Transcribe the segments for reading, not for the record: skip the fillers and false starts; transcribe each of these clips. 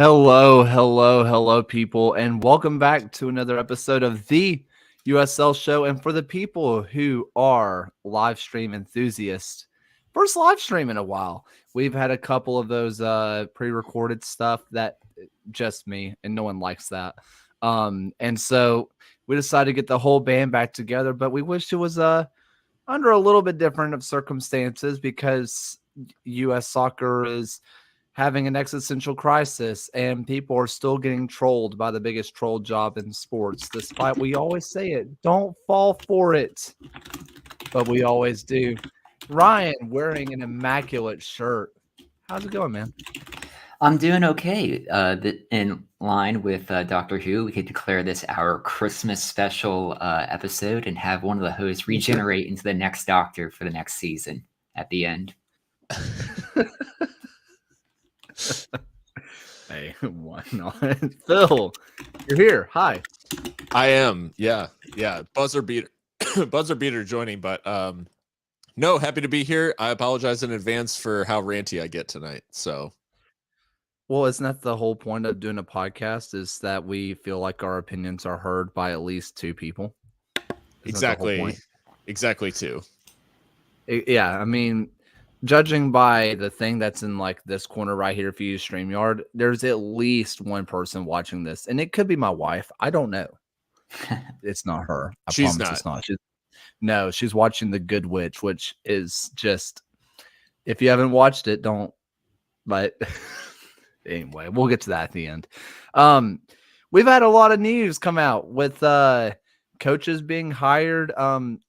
Hello, people, and welcome back to another episode of the USL show. And for the people who are live stream enthusiasts, first live stream in a while. We've had a couple of those pre-recorded stuff that just me, and no one likes that. And so we decided to get the whole band back together, but we wish it was under a little bit different of circumstances because U.S. soccer is having an existential crisis, and people are still getting trolled by the biggest troll job in sports. Despite we always say it, don't fall for it, but we always do. Ryan wearing an immaculate shirt. How's it going, man? I'm doing okay. In line with Doctor Who, we could declare this our Christmas special episode and have one of the hosts regenerate into the next Doctor for the next season at the end. Hey, why not? Phil, you're here. Hi. I am. Yeah. Buzzer beater joining, but no, happy to be here. I apologize in advance for how ranty I get tonight. So, well, isn't that the whole point of doing a podcast? Is that we feel like our opinions are heard by at least two people? Exactly two. Yeah, I mean, judging by the thing that's in like this corner right here, if you use StreamYard, there's at least one person watching this, and it could be my wife. I don't know. It's not her. I She's promise not. it's not. She's watching The Good Witch, which is just, if you haven't watched it, don't. But anyway, we'll get to that at the end. We've had a lot of news come out with coaches being hired,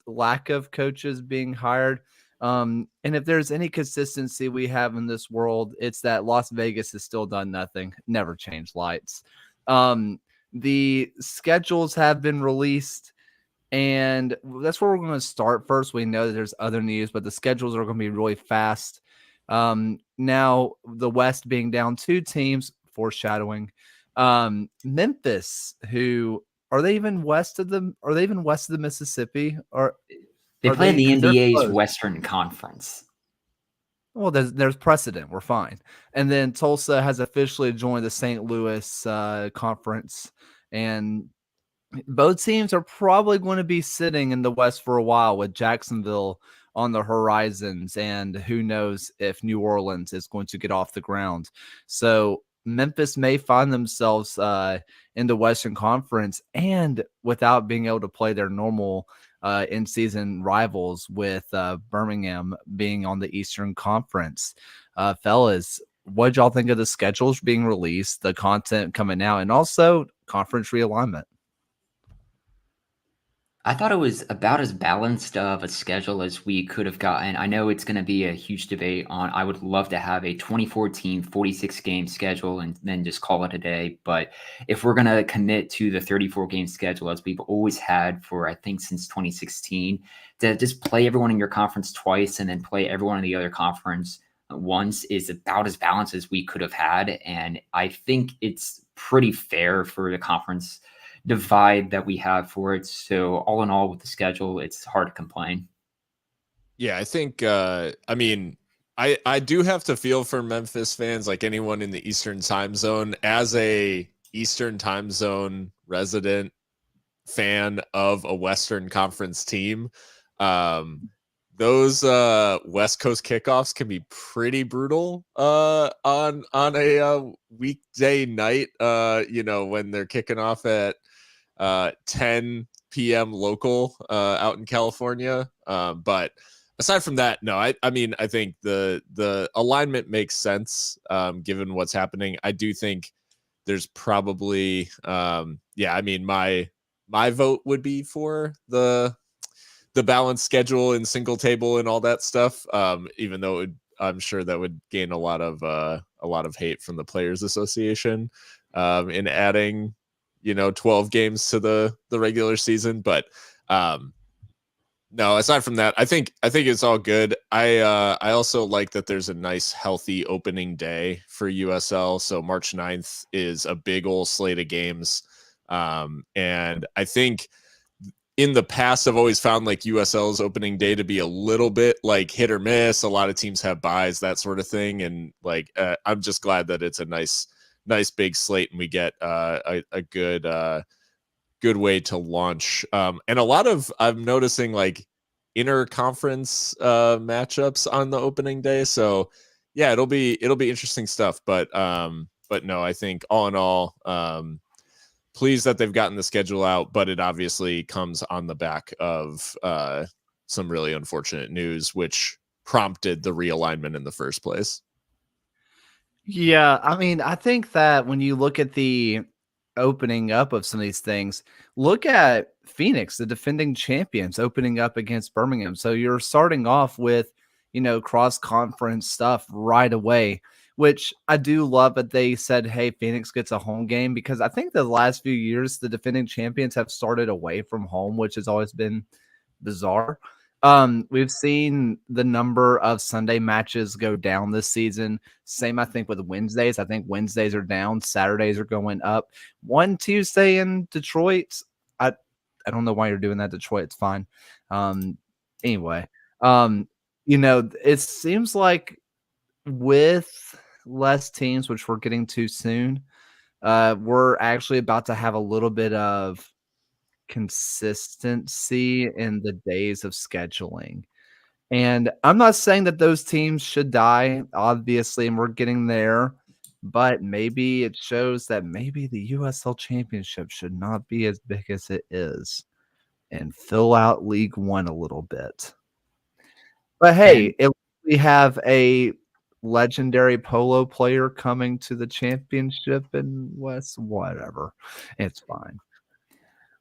lack of coaches being hired. And if there's any consistency we have in this world, it's that Las Vegas has still done nothing, never changed lights. The schedules have been released, and that's where we're going to start first. We know that there's other news, but the schedules are going to be really fast. Now the West being down 2 teams, foreshadowing. Memphis, who are they even west of the Mississippi? Or they play in the NBA's Western Conference. Well, there's precedent. We're fine. And then Tulsa has officially joined the St. Louis conference, and both teams are probably going to be sitting in the West for a while with Jacksonville on the horizons, and who knows if New Orleans is going to get off the ground. So Memphis may find themselves in the Western Conference, and without being able to play their normal in-season rivals, with Birmingham being on the Eastern Conference. Fellas, what did y'all think of the schedules being released, the content coming out, and also conference realignment? I thought it was about as balanced of a schedule as we could have gotten. I know it's going to be a huge debate on, I would love to have a 24-team, 46-game schedule and then just call it a day. But if we're going to commit to the 34-game schedule, as we've always had for, I think, since 2016, to just play everyone in your conference twice and then play everyone in the other conference once is about as balanced as we could have had. And I think it's pretty fair for the conference divide that we have for it. So all in all, with the schedule, it's hard to complain. Yeah, I think I do have to feel for Memphis fans, like anyone in the Eastern time zone. As a Eastern time zone resident fan of a Western Conference team, those West Coast kickoffs can be pretty brutal on a weekday night, when they're kicking off at 10 p.m. local out in California. But aside from that, no, I think the alignment makes sense given what's happening. I do think there's probably my vote would be for the balanced schedule and single table and all that stuff. Even though I'm sure that would gain a lot of hate from the Players Association in adding 12 games to the regular season. But no, aside from that, I think it's all good. I also like that there's a nice healthy opening day for USL. So March 9th is a big old slate of games. And I think in the past, I've always found like USL's opening day to be a little bit like hit or miss. A lot of teams have buys, that sort of thing. And like, I'm just glad that it's a nice nice big slate, and we get a good way to launch. And a lot of, I'm noticing like inter-conference matchups on the opening day. So yeah, it'll be interesting stuff. But no, I think all in all, pleased that they've gotten the schedule out, but it obviously comes on the back of some really unfortunate news, which prompted the realignment in the first place. Yeah, I mean, I think that when you look at the opening up of some of these things, look at Phoenix, the defending champions, opening up against Birmingham. So you're starting off with, cross-conference stuff right away, which I do love that they said, hey, Phoenix gets a home game, because I think the last few years, the defending champions have started away from home, which has always been bizarre. We've seen the number of Sunday matches go down this season. Same, I think, with Wednesdays. I think Wednesdays are down. Saturdays are going up. One Tuesday in Detroit. I don't know why you're doing that, Detroit. It's fine. Anyway, it seems like with less teams, which we're getting to soon, we're actually about to have a little bit of consistency in the days of scheduling. And I'm not saying that those teams should die, obviously, and we're getting there, but maybe it shows that maybe the USL Championship should not be as big as it is and fill out League One a little bit. But hey, we have a legendary polo player coming to the championship in West, whatever. It's fine.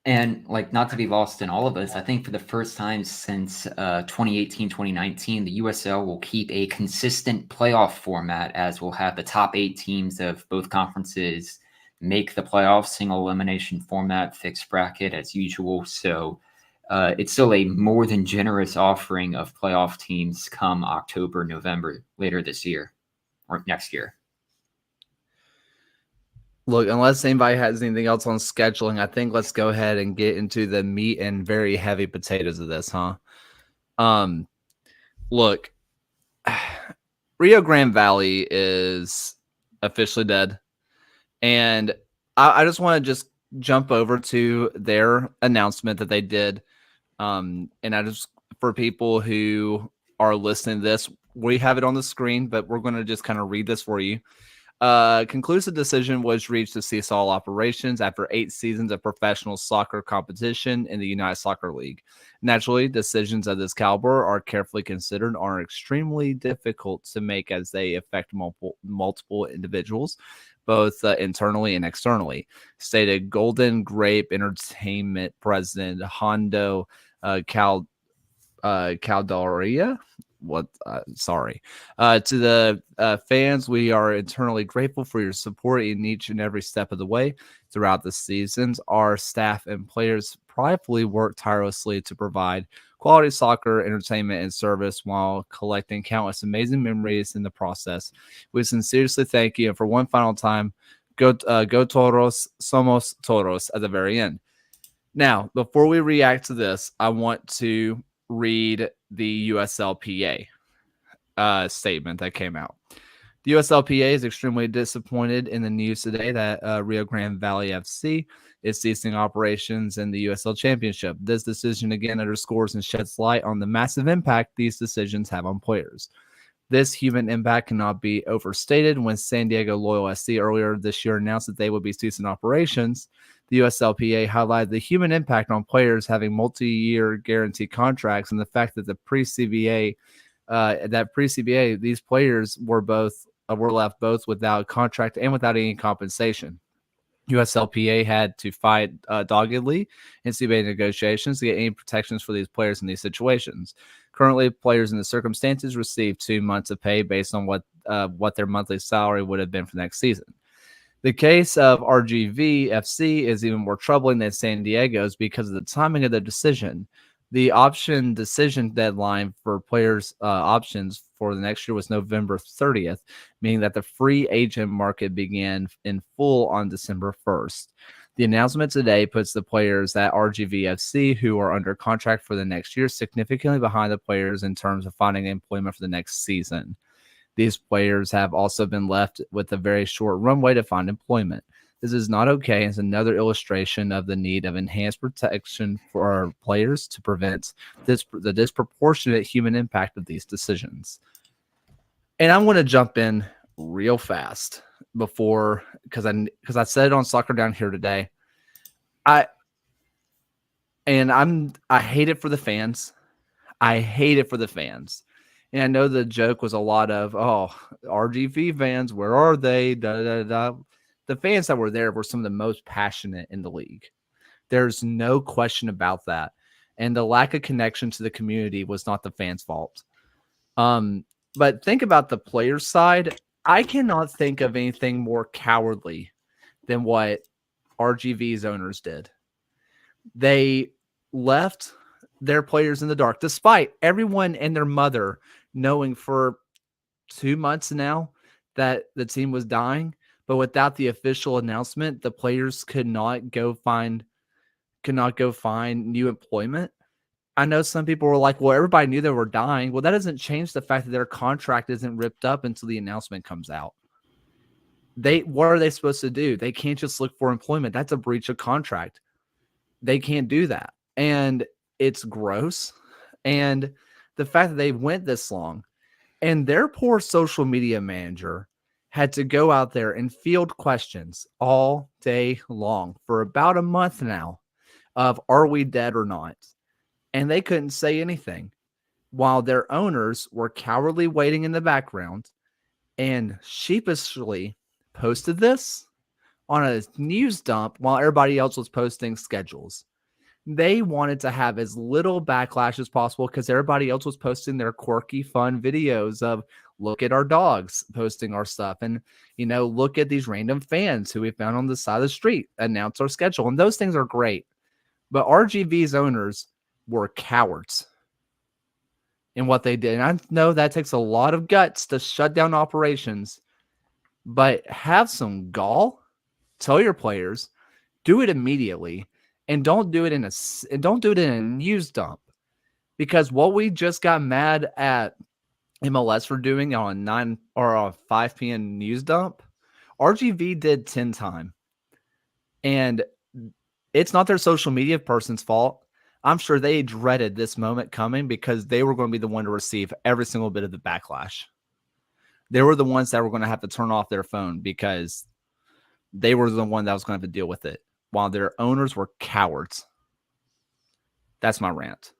And like, not to be lost in all of us, I think for the first time since 2018, 2019, the USL will keep a consistent playoff format, as we'll have the top 8 teams of both conferences make the playoff, single elimination format, fixed bracket as usual. So it's still a more than generous offering of playoff teams come October, November, later this year or next year. Look, unless anybody has anything else on scheduling, I think let's go ahead and get into the meat and very heavy potatoes of this, huh? Look, Rio Grande Valley is officially dead. And I just want to just jump over to their announcement that they did. And I just, for people who are listening to this, we have it on the screen, but we're going to just kind of read this for you. Conclusive decision was reached to cease all operations after 8 seasons of professional soccer competition in the United Soccer League. Naturally, decisions of this caliber are carefully considered and are extremely difficult to make, as they affect multiple individuals, both internally and externally, stated Golden Grape Entertainment president Hondo Caldaria. To the fans, we are eternally grateful for your support in each and every step of the way throughout the seasons. Our staff and players pridefully work tirelessly to provide quality soccer entertainment and service while collecting countless amazing memories in the process. We sincerely thank you, and for one final time, go Toros, somos Toros at the very end. Now, before we react to this, I want to read the USLPA statement that came out. The USLPA is extremely disappointed in the news today that Rio Grande Valley FC is ceasing operations in the USL Championship. This decision again underscores and sheds light on the massive impact these decisions have on players. This human impact cannot be overstated. When San Diego Loyal SC earlier this year announced that they would be ceasing operations, the USLPA highlighted the human impact on players having multi-year guaranteed contracts and the fact that the pre-CBA, these players were left both without contract and without any compensation. USLPA had to fight doggedly in CBA negotiations to get any protections for these players in these situations. Currently, players in the circumstances receive 2 months of pay based on what their monthly salary would have been for next season. The case of RGVFC is even more troubling than San Diego's because of the timing of the decision. The option decision deadline for players' options for the next year was November 30th, meaning that the free agent market began in full on December 1st. The announcement today puts the players at RGVFC who are under contract for the next year significantly behind the players in terms of finding employment for the next season. These players have also been left with a very short runway to find employment. This is not okay. It's another illustration of the need of enhanced protection for our players to prevent the disproportionate human impact of these decisions. And I'm going to jump in real fast because I said it on Soccer Down Here today. I hate it for the fans. I hate it for the fans. And I know the joke was a lot of, RGV fans, where are they? Da, da, da. The fans that were there were some of the most passionate in the league. There's no question about that. And the lack of connection to the community was not the fans' fault. But think about the players' side. I cannot think of anything more cowardly than what RGV's owners did. They left their players in the dark, despite everyone and their mother knowing for 2 months now that the team was dying. But without the official announcement, the players could not go find new employment. I know some people were like, well, everybody knew they were dying. Well, that doesn't change the fact that their contract isn't ripped up until the announcement comes out. What are they supposed to do? They can't just look for employment. That's a breach of contract. They can't do that. And it's gross. And the fact that they went this long and their poor social media manager had to go out there and field questions all day long for about a month now of, are we dead or not? And they couldn't say anything while their owners were cowardly waiting in the background and sheepishly posted this on a news dump while everybody else was posting schedules. They wanted to have as little backlash as possible because everybody else was posting their quirky, fun videos of, look at our dogs posting our stuff. And, look at these random fans who we found on the side of the street announce our schedule. And those things are great. But RGV's owners were cowards in what they did. And I know that takes a lot of guts to shut down operations, but have some gall. Tell your players, do it immediately. And don't do it in a news dump, because what we just got mad at MLS for doing on 9 or 5 p.m. news dump, RGV did 10 times. And it's not their social media person's fault. I'm sure they dreaded this moment coming because they were going to be the one to receive every single bit of the backlash. They were the ones that were going to have to turn off their phone because they were the one that was going to have to deal with it, while their owners were cowards. That's my rant.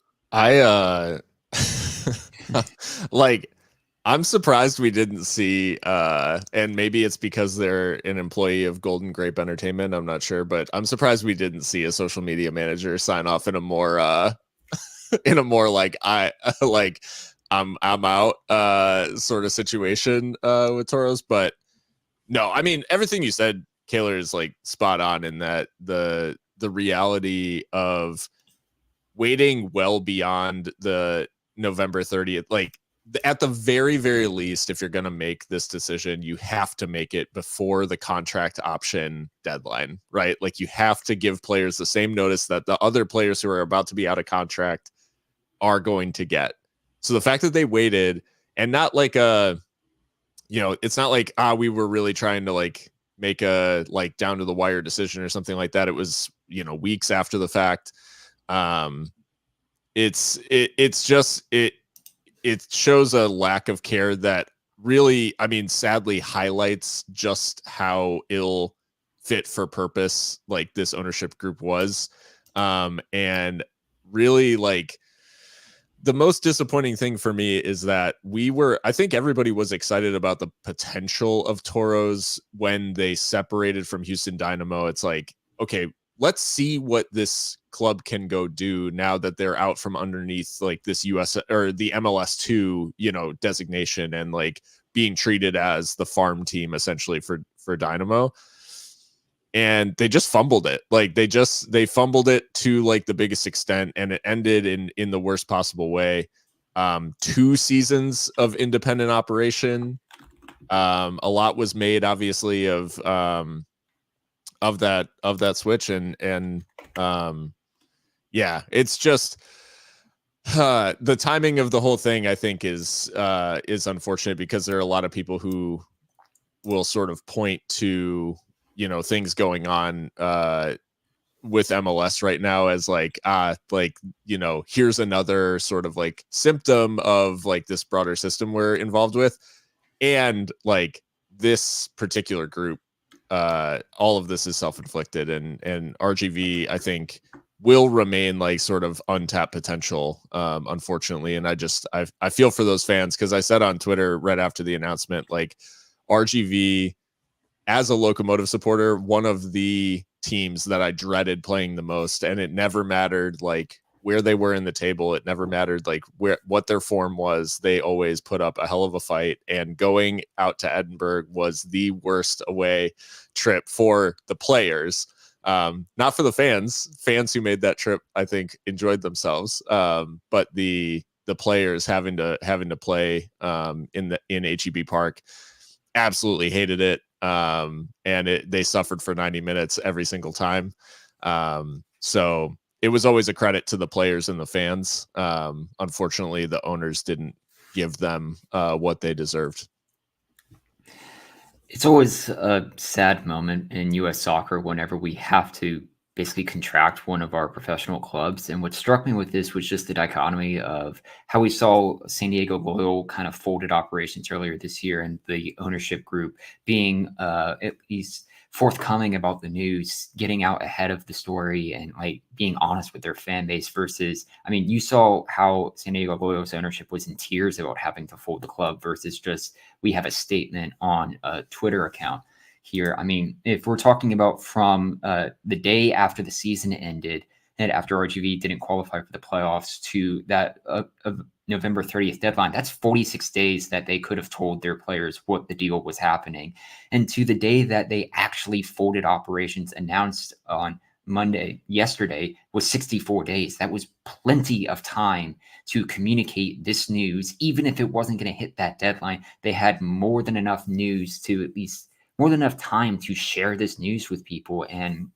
I'm surprised we didn't see, and maybe it's because they're an employee of Golden Grape Entertainment, I'm not sure, but I'm surprised we didn't see a social media manager sign off in a more I'm out sort of situation with Toros. But no, I mean, everything you said, Kaylor, is like spot on in that the reality of waiting well beyond the November 30th, like at the very, very least, if you're going to make this decision, you have to make it before the contract option deadline, right? Like you have to give players the same notice that the other players who are about to be out of contract are going to get. So the fact that they waited, and not like it's not like, we were really trying to like make a like down to the wire decision or something like that. It was, weeks after the fact. It shows a lack of care that really, I mean, sadly highlights just how ill fit for purpose like this ownership group was. And really, like, the most disappointing thing for me is that I think everybody was excited about the potential of Toros when they separated from Houston Dynamo. It's like, okay, let's see what this club can go do now that they're out from underneath like this US or the MLS 2, designation, and like being treated as the farm team essentially for Dynamo. And they just fumbled it. Like they fumbled it to like the biggest extent, and it ended in the worst possible way. 2 seasons of independent operation. A lot was made obviously of that switch, and yeah, it's just, The timing of the whole thing, I think, is unfortunate because there are a lot of people who will sort of point to, things going on with MLS right now as like, here's another sort of like symptom of like this broader system we're involved with. And like this particular group, all of this is self-inflicted, and RGV, I think, will remain like sort of untapped potential, unfortunately. And I feel for those fans, because I said on Twitter right after the announcement, like RGV, as a Locomotive supporter, one of the teams that I dreaded playing the most, and it never mattered like where they were in the table. It never mattered like what their form was. They always put up a hell of a fight, and going out to Edinburgh was the worst away trip for the players. Not for the fans who made that trip, I think, enjoyed themselves. But the players having to play in HEB Park absolutely hated it. And they suffered for 90 minutes every single time. So it was always a credit to the players and the fans. Unfortunately, the owners didn't give them what they deserved. It's always a sad moment in U.S. soccer whenever we have to basically contract one of our professional clubs. And what struck me with this was just the dichotomy of how we saw San Diego Loyal kind of folded operations earlier this year, and the ownership group being at least forthcoming about the news, getting out ahead of the story, and like being honest with their fan base versus, I mean, you saw how San Diego Loyal's ownership was in tears about having to fold the club versus just, we have a statement on a Twitter account here. I mean, if we're talking about from the day after the season ended and after RGV didn't qualify for the playoffs to that of November 30th deadline, that's 46 days that they could have told their players what the deal was happening. And to the day that they actually folded operations, announced on yesterday, was 64 days. That was plenty of time to communicate this news. Even if it wasn't going to hit that deadline, they had more than enough news to at least more than enough time to share this news with people. And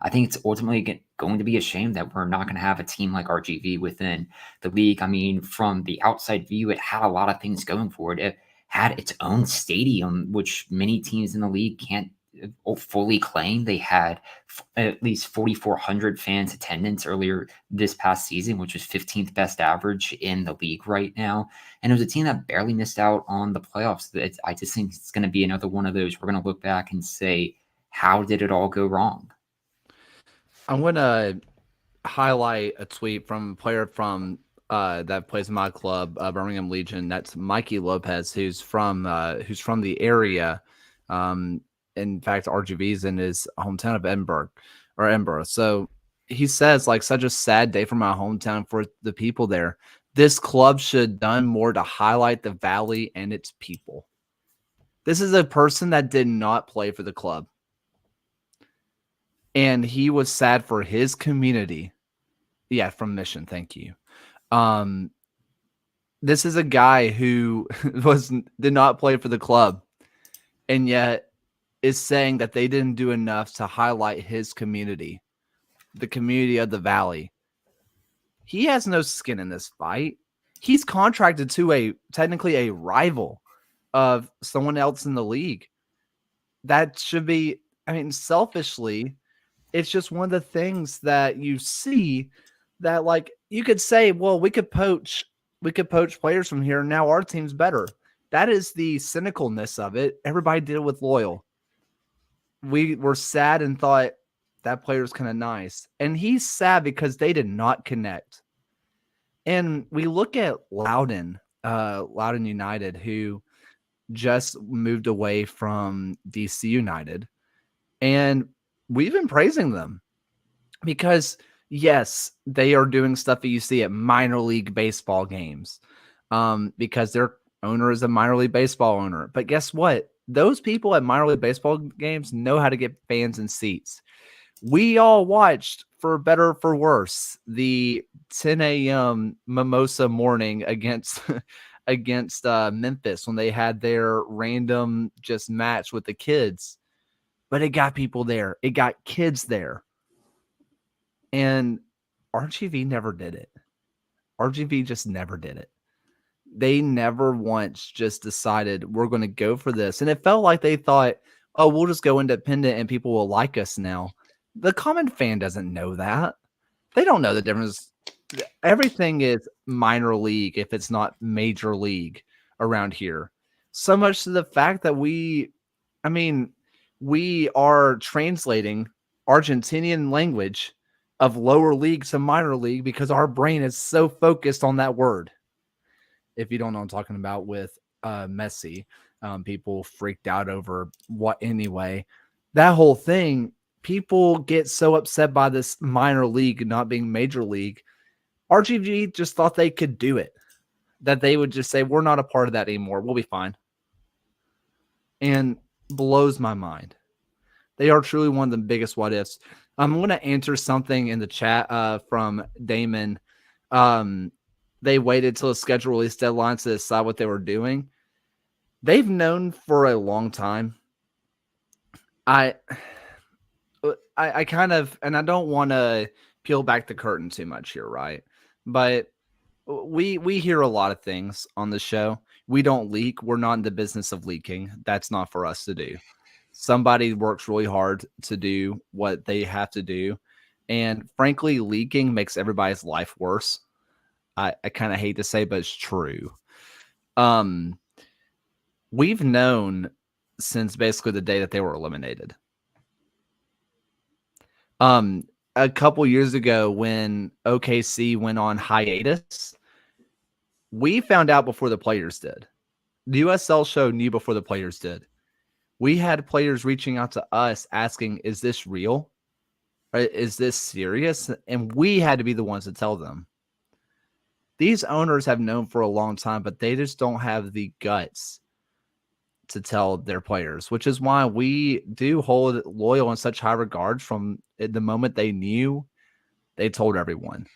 I think it's ultimately going to be a shame that we're not going to have a team like RGV within the league. I mean, from the outside view, it had a lot of things going for it. It had its own stadium, which many teams in the league can't fully claim. They had at least 4,400 fans attendance earlier this past season, which was 15th best average in the league right now. And it was a team that barely missed out on the playoffs. I just think it's going to be another one of those. We're going to look back and say, how did it all go wrong? I'm going to highlight a tweet from a player from that plays in my club, Birmingham Legion. That's Mikey Lopez, who's from the area. In fact, RGV's in his hometown of Edinburgh. So he says, like, such a sad day for my hometown, for the people there. This club should have done more to highlight the valley and its people. This is a person that did not play for the club, and he was sad for his community. Yeah, from Mission. Thank you. This is a guy who did not play for the club, and yet is saying that they didn't do enough to highlight his community, the community of the Valley. He has no skin in this fight. He's contracted to technically a rival of someone else in the league. That should be, I mean, selfishly, it's just one of the things that you see that, like, you could say, well, we could poach players from here, and now our team's better. That is the cynicalness of it. Everybody did it with Loyal. We were sad and thought that player's kind of nice. And he's sad because they did not connect. And we look at Loudoun United, who just moved away from DC United. And we've been praising them because, yes, they are doing stuff that you see at minor league baseball games because their owner is a minor league baseball owner. But guess what? Those people at minor league baseball games know how to get fans in seats. We all watched, for better or for worse, the 10 a.m. mimosa morning against Memphis when they had their random just match with the kids. But it got people there. It got kids there. And RGV never did it. RGV just never did it. They never once just decided we're going to go for this. And it felt like they thought, oh, we'll just go independent and people will like us now. The common fan doesn't know that. They don't know the difference. Everything is minor league if it's not major league around here. So much to the fact that we are translating Argentinian language of lower league to minor league because our brain is so focused on that word. If you don't know what I'm talking about with Messi, people freaked out over what anyway. That whole thing, people get so upset by this minor league not being major league. RGV just thought they could do it, that they would just say, we're not a part of that anymore. We'll be fine. And blows my mind. They are truly one of the biggest what ifs. I'm going to answer something in the chat from Damon. They waited till the schedule release deadline to decide what they were doing. They've known for a long time. I kind of, and I don't want to peel back the curtain too much here, right? But we hear a lot of things on the show. We don't leak. We're not in the business of leaking. That's not for us to do. Somebody works really hard to do what they have to do. And frankly, leaking makes everybody's life worse. I kind of hate to say, but it's true. We've known since basically the day that they were eliminated. A couple years ago when OKC went on hiatus, we found out before the players did. The USL show knew before the players did. We had players reaching out to us asking, is this real? Is this serious? And we had to be the ones to tell them. These owners have known for a long time, but they just don't have the guts to tell their players, which is why we do hold Loyal in such high regard. From the moment they knew, they told everyone.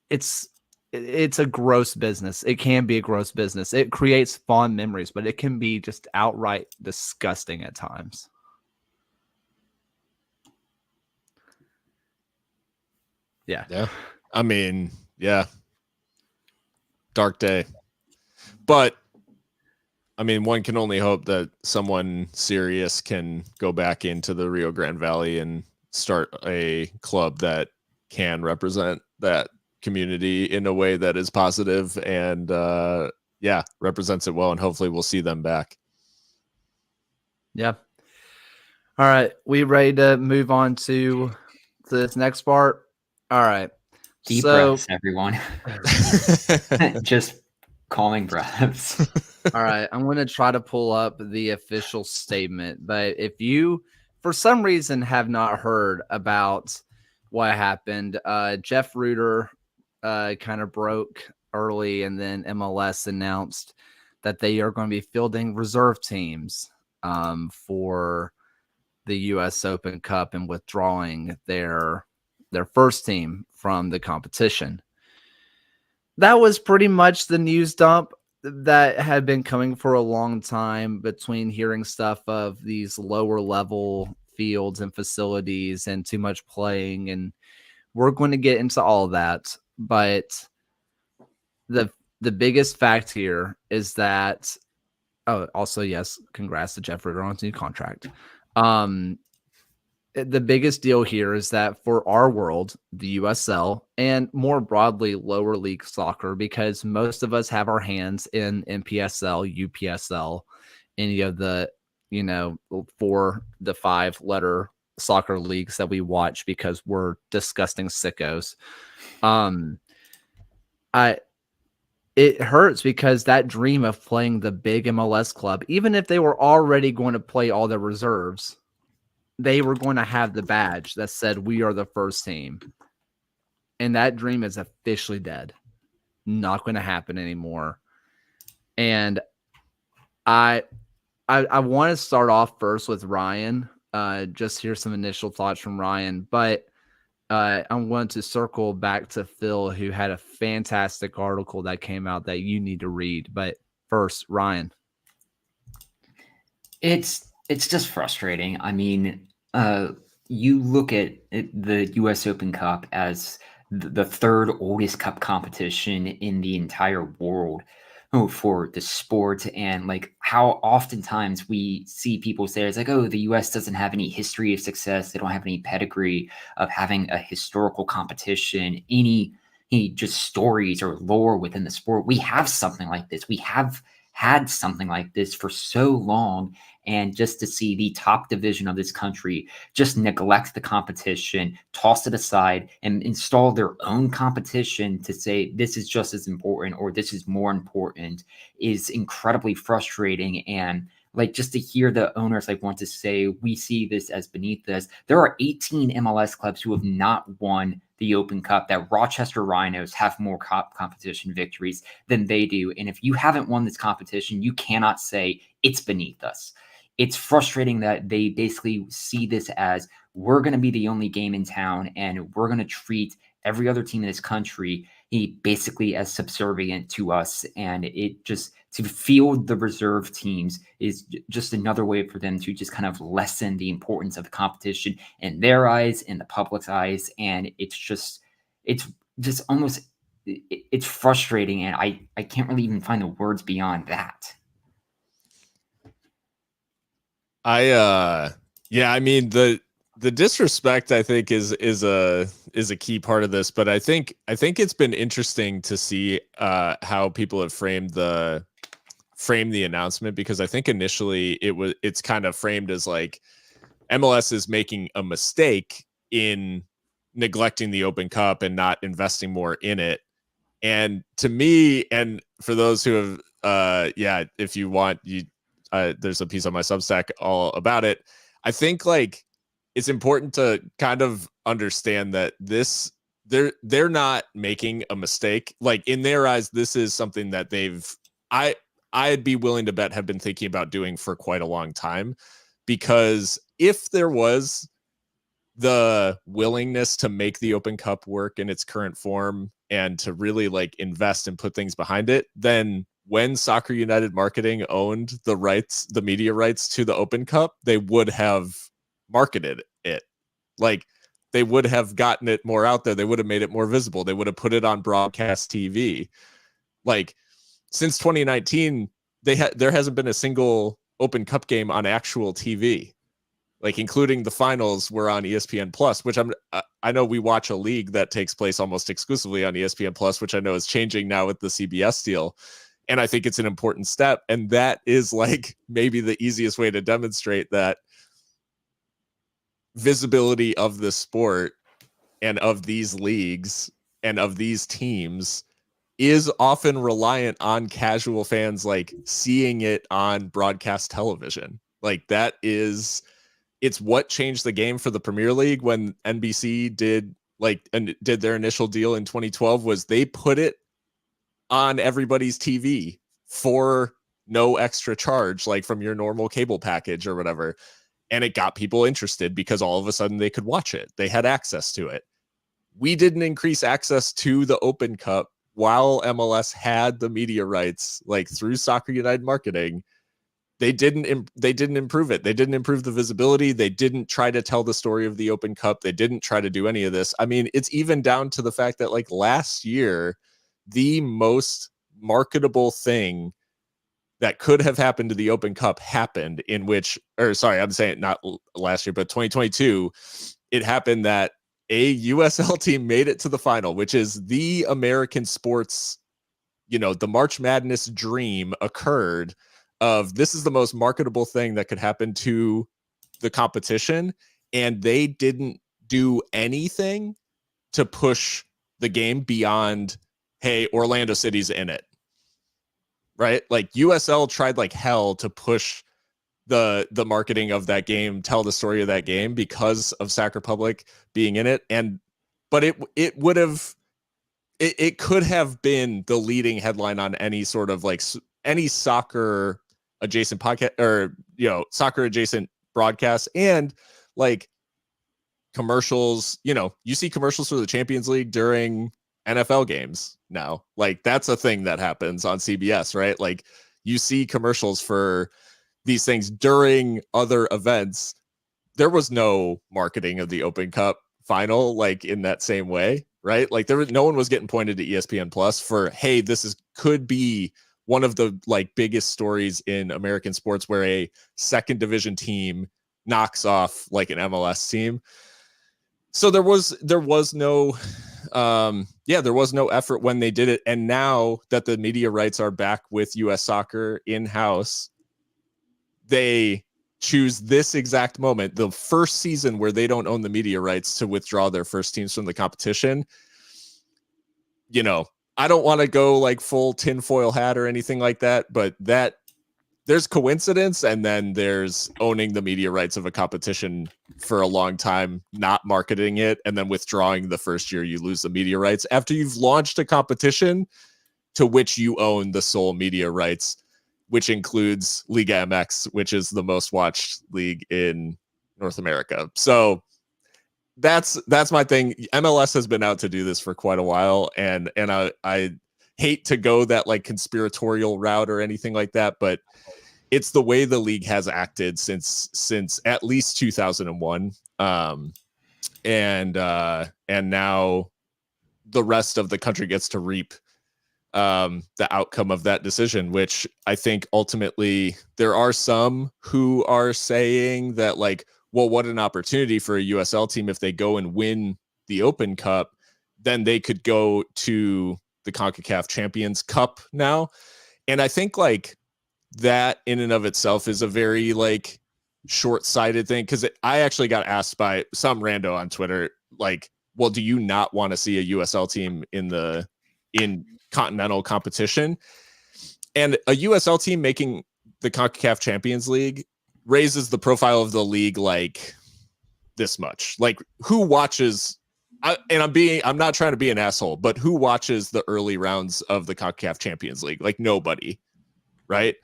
It's a gross business. It can be a gross business. It creates fond memories, but it can be just outright disgusting at times. Yeah. Yeah. I mean, yeah. Dark day. But I mean, one can only hope that someone serious can go back into the Rio Grande Valley and start a club that can represent that community in a way that is positive and represents it well, and hopefully we'll see them back. Yeah. All right, we ready to move on to this next part? All right. Deep breaths, everyone. Just calming breaths. All right, I'm going to try to pull up the official statement, but if you for some reason have not heard about what happened, Jeff Ruder kind of broke early, and then MLS announced that they are going to be fielding reserve teams for the US Open Cup and withdrawing their first team from the competition. That was pretty much the news dump that had been coming for a long time, between hearing stuff of these lower level fields and facilities and too much playing. And we're going to get into all of that. But the biggest fact here is that, also, yes, congrats to Jeff Ruder on his new contract. The biggest deal here is that for our world, the USL, and more broadly lower league soccer, because most of us have our hands in NPSL, UPSL, any of the 4 to 5 letter soccer leagues that we watch because we're disgusting sickos. It hurts because that dream of playing the big MLS club, even if they were already going to play all their reserves, they were going to have the badge that said we are the first team. And that dream is officially dead. Not going to happen anymore. And I want to start off first with Ryan. Just hear some initial thoughts from Ryan. But I'm going to circle back to Phil, who had a fantastic article that came out that you need to read. But first, Ryan. It's just frustrating. I mean, you look at the U.S. Open Cup as the third oldest cup competition in the entire world for the sport. And like how oftentimes we see people say it's like, oh, the US doesn't have any history of success. They don't have any pedigree of having a historical competition, any just stories or lore within the sport. We have something like this. We have had something like this for so long. And just to see the top division of this country just neglect the competition, toss it aside, and install their own competition to say this is just as important or this is more important is incredibly frustrating. And like just to hear the owners like want to say we see this as beneath us. There are 18 MLS clubs who have not won the Open Cup. That Rochester Rhinos have more competition victories than they do. And if you haven't won this competition, you cannot say it's beneath us. It's frustrating that they basically see this as we're going to be the only game in town and we're going to treat every other team in this country basically as subservient to us. And it just to field the reserve teams is just another way for them to just kind of lessen the importance of the competition in their eyes, in the public's eyes. And it's just almost, it's frustrating. And I can't really even find the words beyond that. I mean, the disrespect I think is a key part of this, but I think it's been interesting to see how people have framed the announcement, because I think initially it's kind of framed as like MLS is making a mistake in neglecting the Open Cup and not investing more in it. And to me, and for those who have if you want, there's a piece on my Substack all about it. I think like it's important to kind of understand that they're not making a mistake. Like in their eyes, this is something that I'd be willing to bet have been thinking about doing for quite a long time, because if there was the willingness to make the Open Cup work in its current form and to really like invest and put things behind it, then when Soccer United Marketing owned the media rights to the Open Cup, they would have marketed it. Like they would have gotten it more out there. They would have made it more visible. They would have put it on broadcast TV. Like since 2019, there hasn't been a single Open Cup game on actual TV. Like including the finals were on ESPN Plus, which I know we watch a league that takes place almost exclusively on ESPN Plus, which I know is changing now with the CBS deal. And I think it's an important step. And that is like maybe the easiest way to demonstrate that visibility of the sport and of these leagues and of these teams is often reliant on casual fans, like seeing it on broadcast television. Like it's what changed the game for the Premier League when NBC did their initial deal in 2012 was they put it on everybody's TV for no extra charge, like from your normal cable package or whatever. And it got people interested because all of a sudden they could watch it. They had access to it. We didn't increase access to the Open Cup while MLS had the media rights, like through Soccer United Marketing. They didn't improve it. They didn't improve the visibility. They didn't try to tell the story of the Open Cup. They didn't try to do any of this. I mean, it's even down to the fact that like last year, the most marketable thing that could have happened to the Open Cup happened, I'm saying not last year, but 2022, it happened that a USL team made it to the final, which is the American sports, the March Madness dream occurred of this is the most marketable thing that could happen to the competition. And they didn't do anything to push the game beyond, hey, Orlando City's in it, right? Like USL tried like hell to push the marketing of that game, tell the story of that game because of Sac Republic being in it. But it could have been the leading headline on any sort of like any soccer adjacent podcast or, soccer adjacent broadcast. And like commercials, you see commercials for the Champions League during NFL games now. Like that's a thing that happens on CBS, right? Like you see commercials for these things during other events. There was no marketing of the Open Cup final like in that same way, right? Like no one was getting pointed to ESPN Plus for, hey, could be one of the like biggest stories in American sports where a second division team knocks off like an MLS team. So there was no there was no effort when they did it. And now that the media rights are back with US Soccer in-house, they choose this exact moment, the first season where they don't own the media rights, to withdraw their first teams from the competition. You know, I don't want to go like full tinfoil hat or anything like that, but there's coincidence, and then there's owning the media rights of a competition for a long time, not marketing it, and then withdrawing the first year you lose the media rights after you've launched a competition to which you own the sole media rights, which includes Liga MX, which is the most watched league in North America. So that's my thing. MLS has been out to do this for quite a while, and I hate to go that like conspiratorial route or anything like that, but it's the way the league has acted since at least 2001. And now the rest of the country gets to reap the outcome of that decision, which I think ultimately there are some who are saying that like, well, what an opportunity for a USL team if they go and win the Open Cup, then they could go to the CONCACAF Champions Cup now. And I think like that in and of itself is a very like short-sighted thing, because I actually got asked by some rando on Twitter, like, well, do you not want to see a USL team in continental competition? And a USL team making the CONCACAF Champions League raises the profile of the league like this much. Like, who watches? I'm not trying to be an asshole, but who watches the early rounds of the CONCACAF Champions League? Like, nobody, right?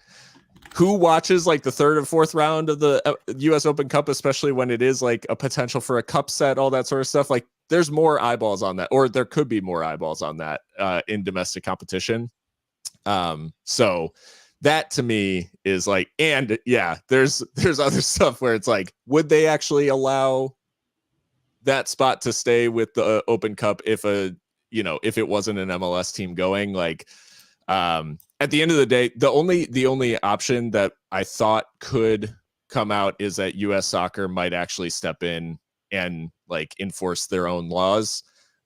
Who watches like the third and fourth round of the US Open Cup, especially when it is like a potential for a cup set, all that sort of stuff? Like, there's more eyeballs on that, or there could be more eyeballs on that in domestic competition. So that to me is like, and yeah, there's other stuff where it's like, would they actually allow that spot to stay with the Open Cup if it wasn't an MLS team going? Like, at the end of the day, the only option that I thought could come out is that US Soccer might actually step in and like enforce their own laws.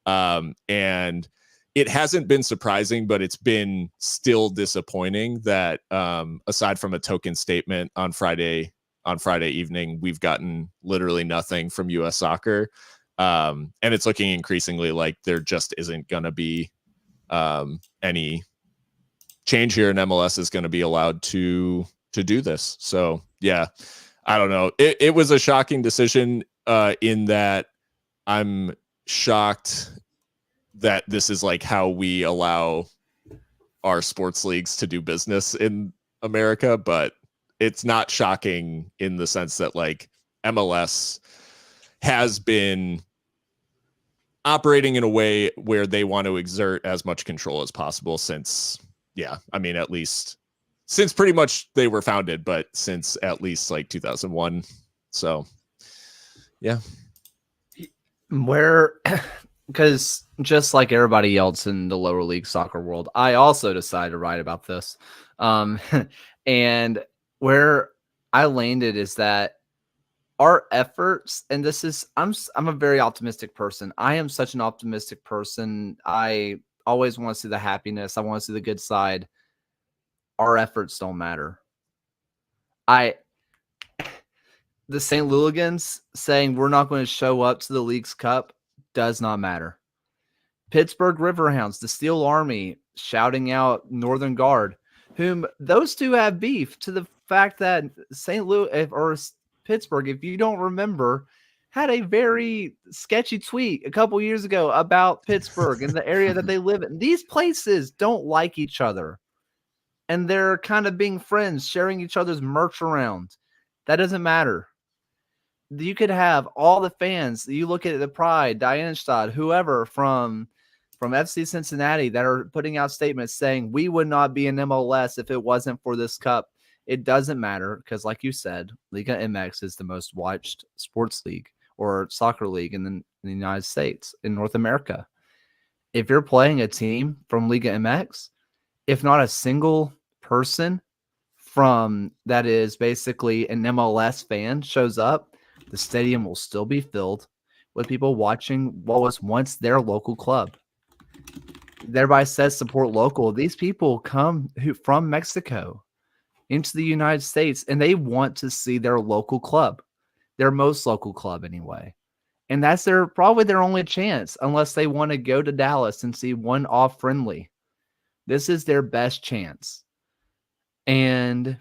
And it hasn't been surprising, but it's been still disappointing that aside from a token statement on Friday evening, we've gotten literally nothing from US Soccer. And it's looking increasingly like there just isn't going to be any change here, and MLS is going to be allowed to do this. So yeah, I don't know. It was a shocking decision in that I'm shocked that this is like how we allow our sports leagues to do business in America, but it's not shocking in the sense that like MLS has been operating in a way where they want to exert as much control as possible since, at least since pretty much they were founded, but since at least like 2001. So yeah. Because just like everybody else in the lower league soccer world, I also decided to write about this. And where I landed is that our efforts, and this is, I'm a very optimistic person. I am such an optimistic person. I always want to see the happiness. I want to see the good side. Our efforts don't matter. The St. Louligans saying we're not going to show up to the League's Cup does not matter. Pittsburgh Riverhounds, the Steel Army, shouting out Northern Guard, whom those two have beef, to the fact that St. Louis or Pittsburgh, if you don't remember, had a very sketchy tweet a couple years ago about Pittsburgh and the area that they live in. These places don't like each other, and they're kind of being friends, sharing each other's merch around. That doesn't matter. You could have all the fans. You look at the Pride, Dianenstadt, whoever from FC Cincinnati that are putting out statements saying we would not be in MLS if it wasn't for this cup. It doesn't matter because, like you said, Liga MX is the most watched sports league or soccer league in the United States, in North America. if you're playing a team from Liga MX, if not a single person from that is basically an MLS fan shows up, the stadium will still be filled with people watching what was once their local club. Everybody says support local. These people come from Mexico into the United States, and they want to see their local club, their most local club anyway. And that's probably their only chance, unless they want to go to Dallas and see one off friendly. This is their best chance. And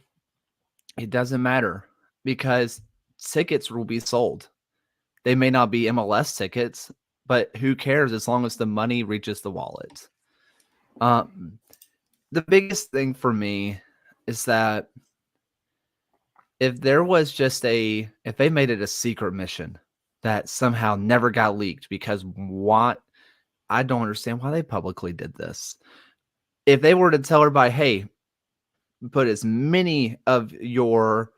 it doesn't matter because tickets will be sold. They may not be MLS tickets, but who cares as long as the money reaches the wallet. The biggest thing for me is that if there was just if they made it a secret mission that somehow never got leaked, because I don't understand why they publicly did this. If they were to tell everybody, hey, put as many of your,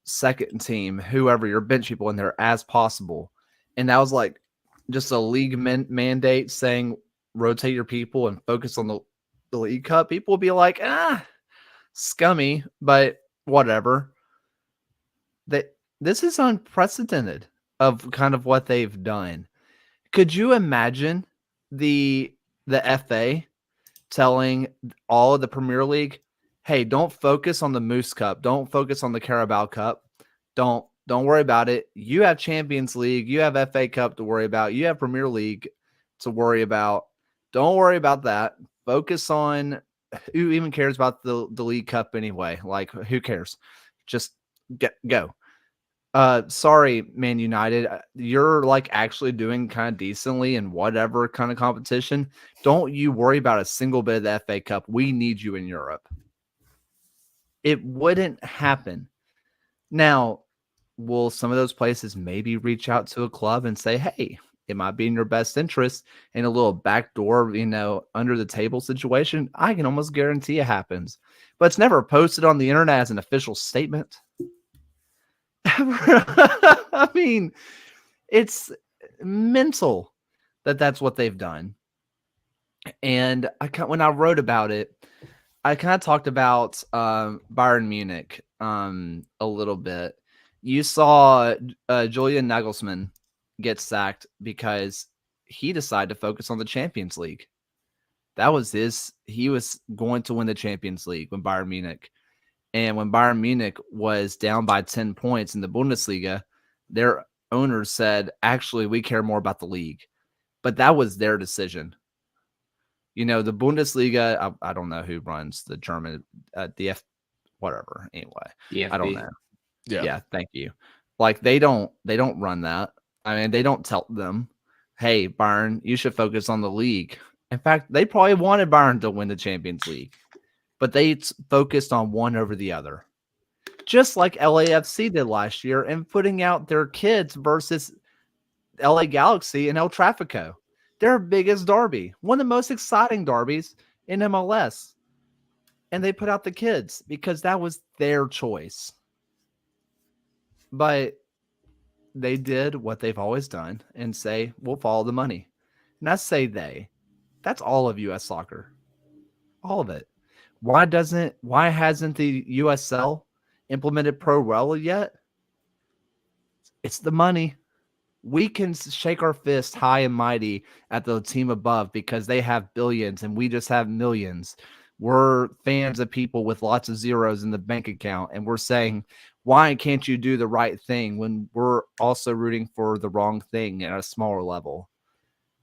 second team, whoever your bench people in there as possible. And that was like just a league mandate saying, rotate your people and focus on the League Cup. People will be like, scummy, but whatever. This is unprecedented of kind of what they've done. Could you imagine the FA telling all of the Premier League, hey, don't focus on the Moose Cup. Don't focus on the Carabao Cup. Don't worry about it. You have Champions League. You have FA Cup to worry about. You have Premier League to worry about. Don't worry about that. Focus on who even cares about the League Cup anyway. Like, who cares? Just go. Sorry, Man United. You're like actually doing kind of decently in whatever kind of competition. Don't you worry about a single bit of the FA Cup. We need you in Europe. It wouldn't happen. Now, will some of those places maybe reach out to a club and say, hey, it might be in your best interest in a little backdoor, under the table situation? I can almost guarantee it happens. But it's never posted on the internet as an official statement. I mean, it's mental that's what they've done. And when I wrote about it, I kind of talked about Bayern Munich a little bit. You saw Julian Nagelsmann get sacked because he decided to focus on the Champions League. That was he was going to win the Champions League when Bayern Munich. And when Bayern Munich was down by 10 points in the Bundesliga, their owners said, actually, we care more about the league. But that was their decision. The Bundesliga, I don't know who runs the German, whatever. Anyway, DFB. I don't know. Yeah, thank you. Like, they don't run that. I mean, they don't tell them, hey, Bayern, you should focus on the league. In fact, they probably wanted Bayern to win the Champions League. But they focused on one over the other. Just like LAFC did last year and putting out their kids versus LA Galaxy and El Tráfico. Their biggest derby. One of the most exciting derbies in MLS. And they put out the kids because that was their choice. But they did what they've always done and say, we'll follow the money. And I say they. That's all of U.S. soccer. All of it. Why hasn't the USL implemented Pro Rel yet? It's the money. We can shake our fist high and mighty at the team above because they have billions and we just have millions. We're fans of people with lots of zeros in the bank account, and we're saying, why can't you do the right thing when we're also rooting for the wrong thing at a smaller level?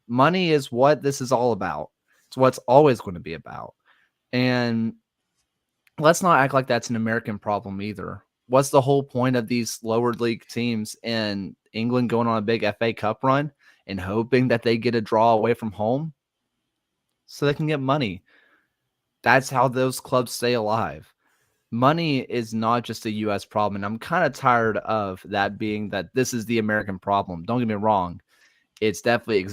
Money is what this is all about. It's what it's always going to be about. And let's not act like that's an American problem either. What's the whole point of these lower league teams in England going on a big FA Cup run and hoping that they get a draw away from home so they can get money? That's how those clubs stay alive. Money is not just a U.S. problem, and I'm kind of tired of that being that this is the American problem. Don't get me wrong. It's definitely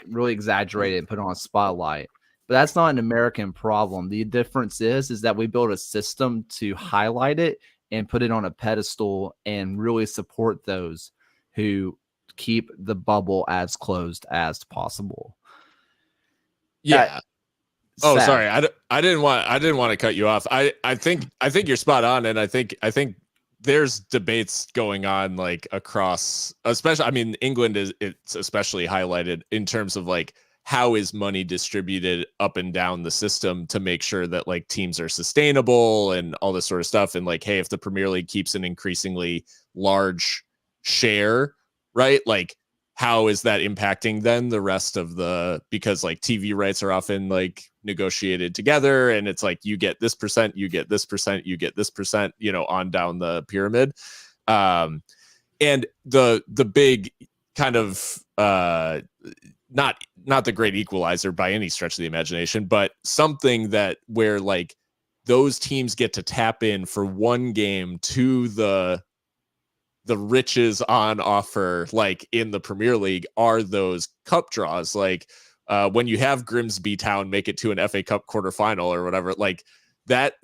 really exaggerated and put on a spotlight. But that's not an American problem. The difference is that we build a system to highlight it and put it on a pedestal and really support those who keep the bubble as closed as possible. Yeah. Oh, Sad. sorry. I didn't want to cut you off. I think you're spot on, and I think there's debates going on like across, especially. I mean, England it's especially highlighted in terms of like how is money distributed up and down the system to make sure that like teams are sustainable and all this sort of stuff. And like, hey, if the Premier League keeps an increasingly large share, right? Like, how is that impacting then the rest of because like TV rights are often like negotiated together, and it's like you get this percent, you get this percent, you get this percent, on down the pyramid. And the big kind of not the great equalizer by any stretch of the imagination, but something that where like those teams get to tap in for one game to the riches on offer, like in the Premier League, are those cup draws. Like when you have Grimsby Town make it to an FA Cup quarterfinal or whatever, like that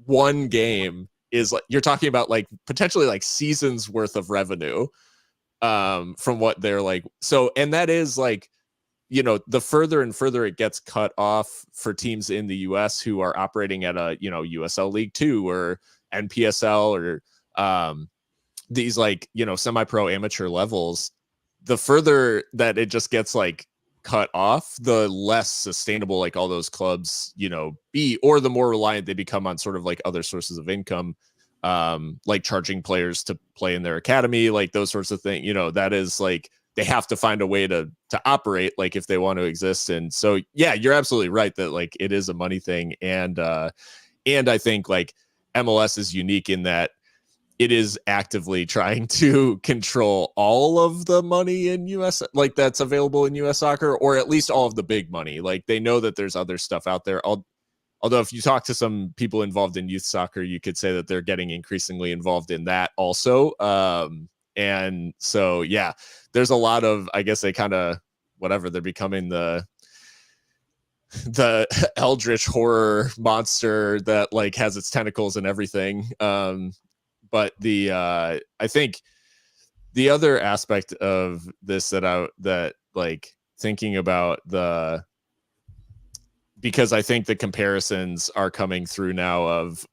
one game is like, you're talking about like potentially like seasons worth of revenue from what they're like. So, and that is like, the further and further it gets cut off for teams in the US who are operating at a, USL League 2 or NPSL or these like, semi-pro amateur levels, the further that it just gets like cut off, the less sustainable like all those clubs, be, or the more reliant they become on sort of like other sources of income, like charging players to play in their academy, like those sorts of things. That is like, they have to find a way to operate, like if they want to exist. And so, yeah, you're absolutely right that like it is a money thing. And I think like MLS is unique in that it is actively trying to control all of the money in US, like that's available in US soccer, or at least all of the big money. Like they know that there's other stuff out there. Although if you talk to some people involved in youth soccer, you could say that they're getting increasingly involved in that also. And so, yeah, there's a lot of, I guess they kind of, whatever, they're becoming the eldritch horror monster that like has its tentacles and everything. But I think the other aspect of this that like thinking about because I think the comparisons are coming through now of,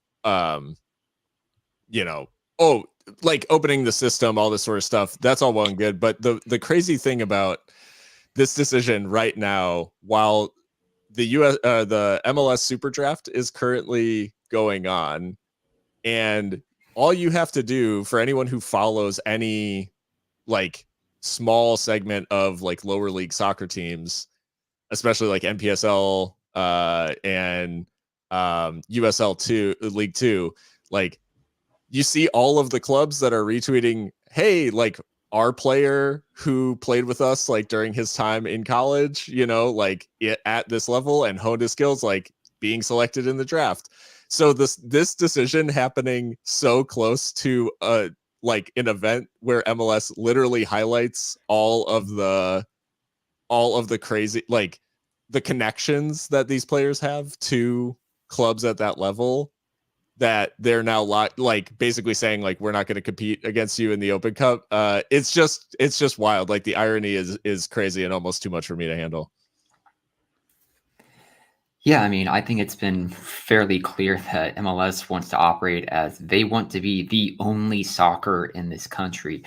like opening the system, all this sort of stuff. That's all well and good. But the crazy thing about this decision right now, while the MLS Super Draft is currently going on, and all you have to do for anyone who follows any like small segment of like lower league soccer teams, especially like NPSL and USL League 2, like you see all of the clubs that are retweeting, hey, like our player who played with us like during his time in college, like at this level and honed his skills, like being selected in the draft. So this decision happening so close to like an event where MLS literally highlights all of the crazy, like the connections that these players have to clubs at that level, that they're now like basically saying like, we're not going to compete against you in the Open Cup. It's just wild. Like the irony is crazy and almost too much for me to handle. Yeah, I mean, I think it's been fairly clear that MLS wants to operate as they want to be the only soccer in this country.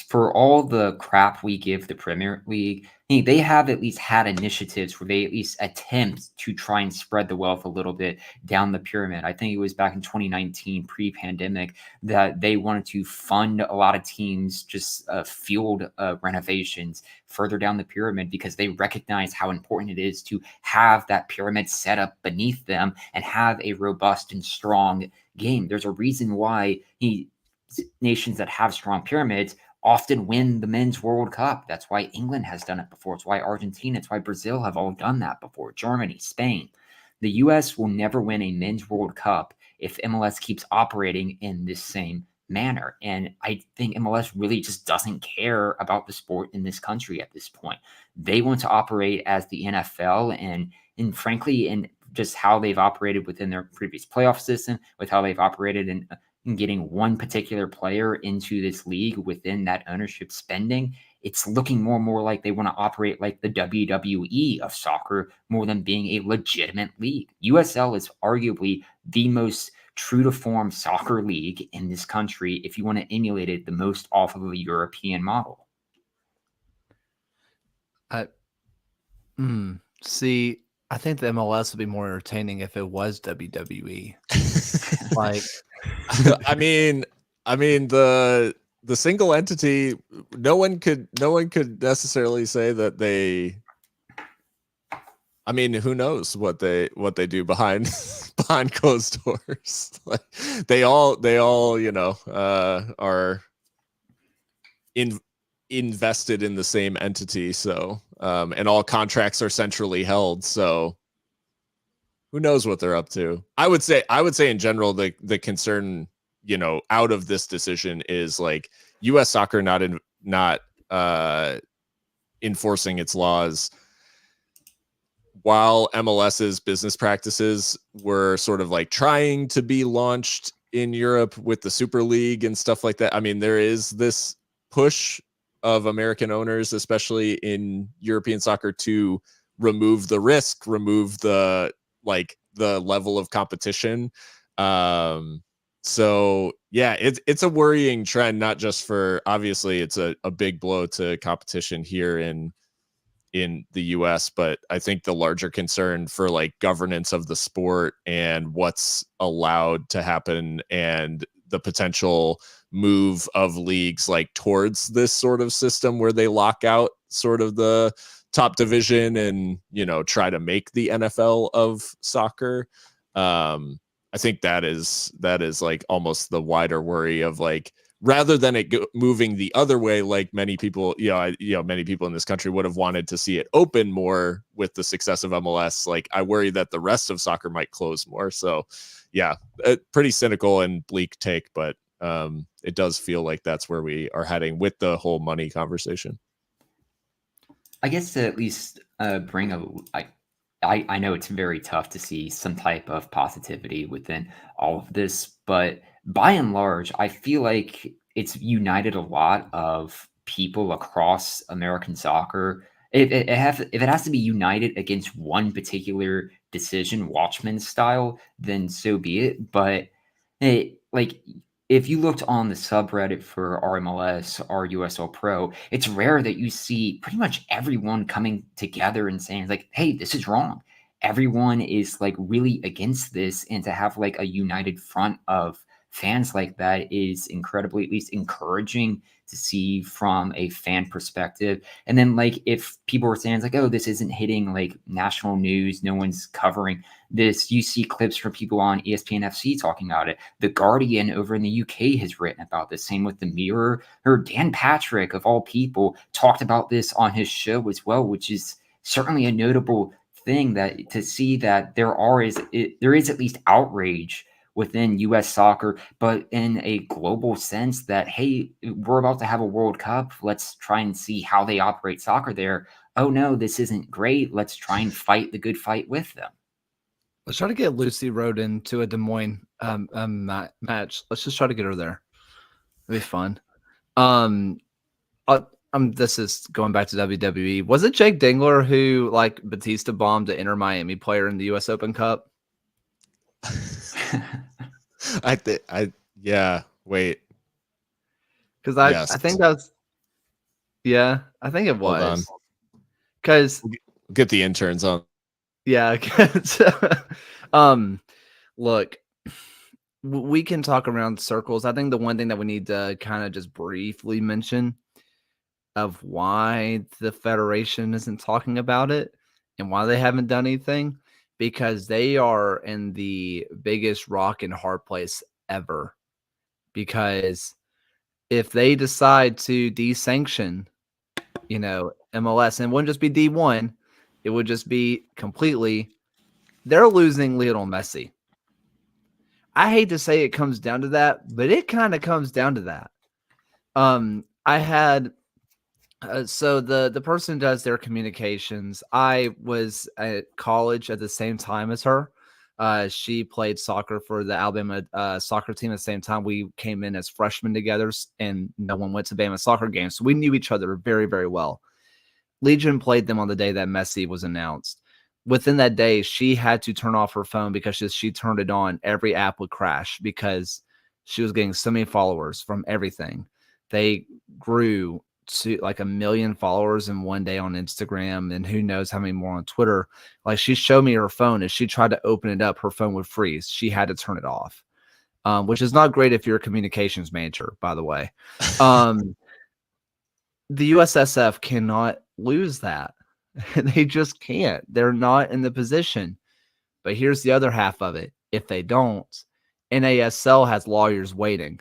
For all the crap we give the Premier League, they have at least had initiatives where they at least attempt to try and spread the wealth a little bit down the pyramid. I think it was back in 2019, pre-pandemic, that they wanted to fund a lot of teams just field renovations further down the pyramid because they recognize how important it is to have that pyramid set up beneath them and have a robust and strong game. There's a reason why nations that have strong pyramids often win the Men's World Cup. That's why England has done it before. It's why Argentina, it's why Brazil have all done that before. Germany, Spain. The US will never win a Men's World Cup if MLS keeps operating in this same manner. And I think MLS really just doesn't care about the sport in this country at this point. They want to operate as the NFL, and frankly, in just how they've operated within their previous playoff system, with how they've operated in getting one particular player into this league within that ownership spending, it's looking more and more like they want to operate like the WWE of soccer more than being a legitimate league. USL is arguably the most true to form soccer league in this country if you want to emulate it the most off of a European model. See, I think the MLS would be more entertaining if it was WWE. Like, I mean, the single entity, no one could necessarily say that they. I mean, who knows what they do behind closed doors? Like, they all are invested in the same entity, so and all contracts are centrally held, so who knows what they're up to. I would say in general the concern, out of this decision is like US soccer not enforcing its laws, while MLS's business practices were sort of like trying to be launched in Europe with the Super League and stuff like that. I mean, there is this push of American owners, especially in European soccer, to remove the risk, remove the level of competition. So yeah, it's a worrying trend, not just for, obviously it's a big blow to competition here in the US, but I think the larger concern for like governance of the sport and what's allowed to happen and the potential move of leagues like towards this sort of system where they lock out sort of the top division and, try to make the NFL of soccer. I think that is like almost the wider worry of like, rather than it moving the other way, like many people, many people in this country would have wanted to see it open more with the success of MLS. Like, I worry that the rest of soccer might close more. So yeah, a pretty cynical and bleak take, but it does feel like that's where we are heading with the whole money conversation. I guess to at least bring I know it's very tough to see some type of positivity within all of this, but by and large, I feel like it's united a lot of people across American soccer. If it has to be united against one particular decision, Watchmen style, then so be it. But if you looked on the subreddit for RMLS, RUSL Pro, it's rare that you see pretty much everyone coming together and saying like, "Hey, this is wrong." Everyone is like really against this, and to have like a united front of fans like that is incredibly, at least encouraging to see from a fan perspective. And then like if people were saying like, oh, this isn't hitting like national news, no one's covering this, you see clips from people on ESPN FC talking about it. The Guardian over in the UK has written about this. Same with the Mirror, or Dan Patrick of all people talked about this on his show as well, which is certainly a notable thing, that to see that there is at least outrage within US soccer, but in a global sense that, hey, we're about to have a World Cup. Let's try and see how they operate soccer there. Oh no, this isn't great. Let's try and fight the good fight with them. Let's try to get Lucy Road into a Des Moines match. Let's just try to get her there. It'd be fun. This is going back to WWE. Was it Jake Dingler who like Batista bombed the Inter Miami player in the US Open Cup? Wait. Because I think that's, yeah, I think it was. Because we'll get the interns on. Yeah. Look, we can talk around circles. I think the one thing that we need to kind of just briefly mention of why the Federation isn't talking about it and why they haven't done anything, because they are in the biggest rock and hard place ever. Because if they decide to desanction, MLS, and it wouldn't just be D1, it would just be completely, they're losing Lionel Messi. I hate to say it comes down to that, but it kind of comes down to that. I had, so the person does their communications. I was at college at the same time as her. She played soccer for the Alabama soccer team at the same time. We came in as freshmen together, and no one went to Bama soccer games, so we knew each other very, very well. Legion played them on the day that Messi was announced. Within that day, she had to turn off her phone because she turned it on. Every app would crash because she was getting so many followers from everything. They grew to like 1 million followers in one day on Instagram, and who knows how many more on Twitter. Like, she showed me her phone. As she tried to open it up, her phone would freeze. She had to turn it off, which is not great if you're a communications manager, by the way. The USSF cannot lose that. They just can't. They're not in the position. But here's the other half of it. If they don't, NASL has lawyers waiting.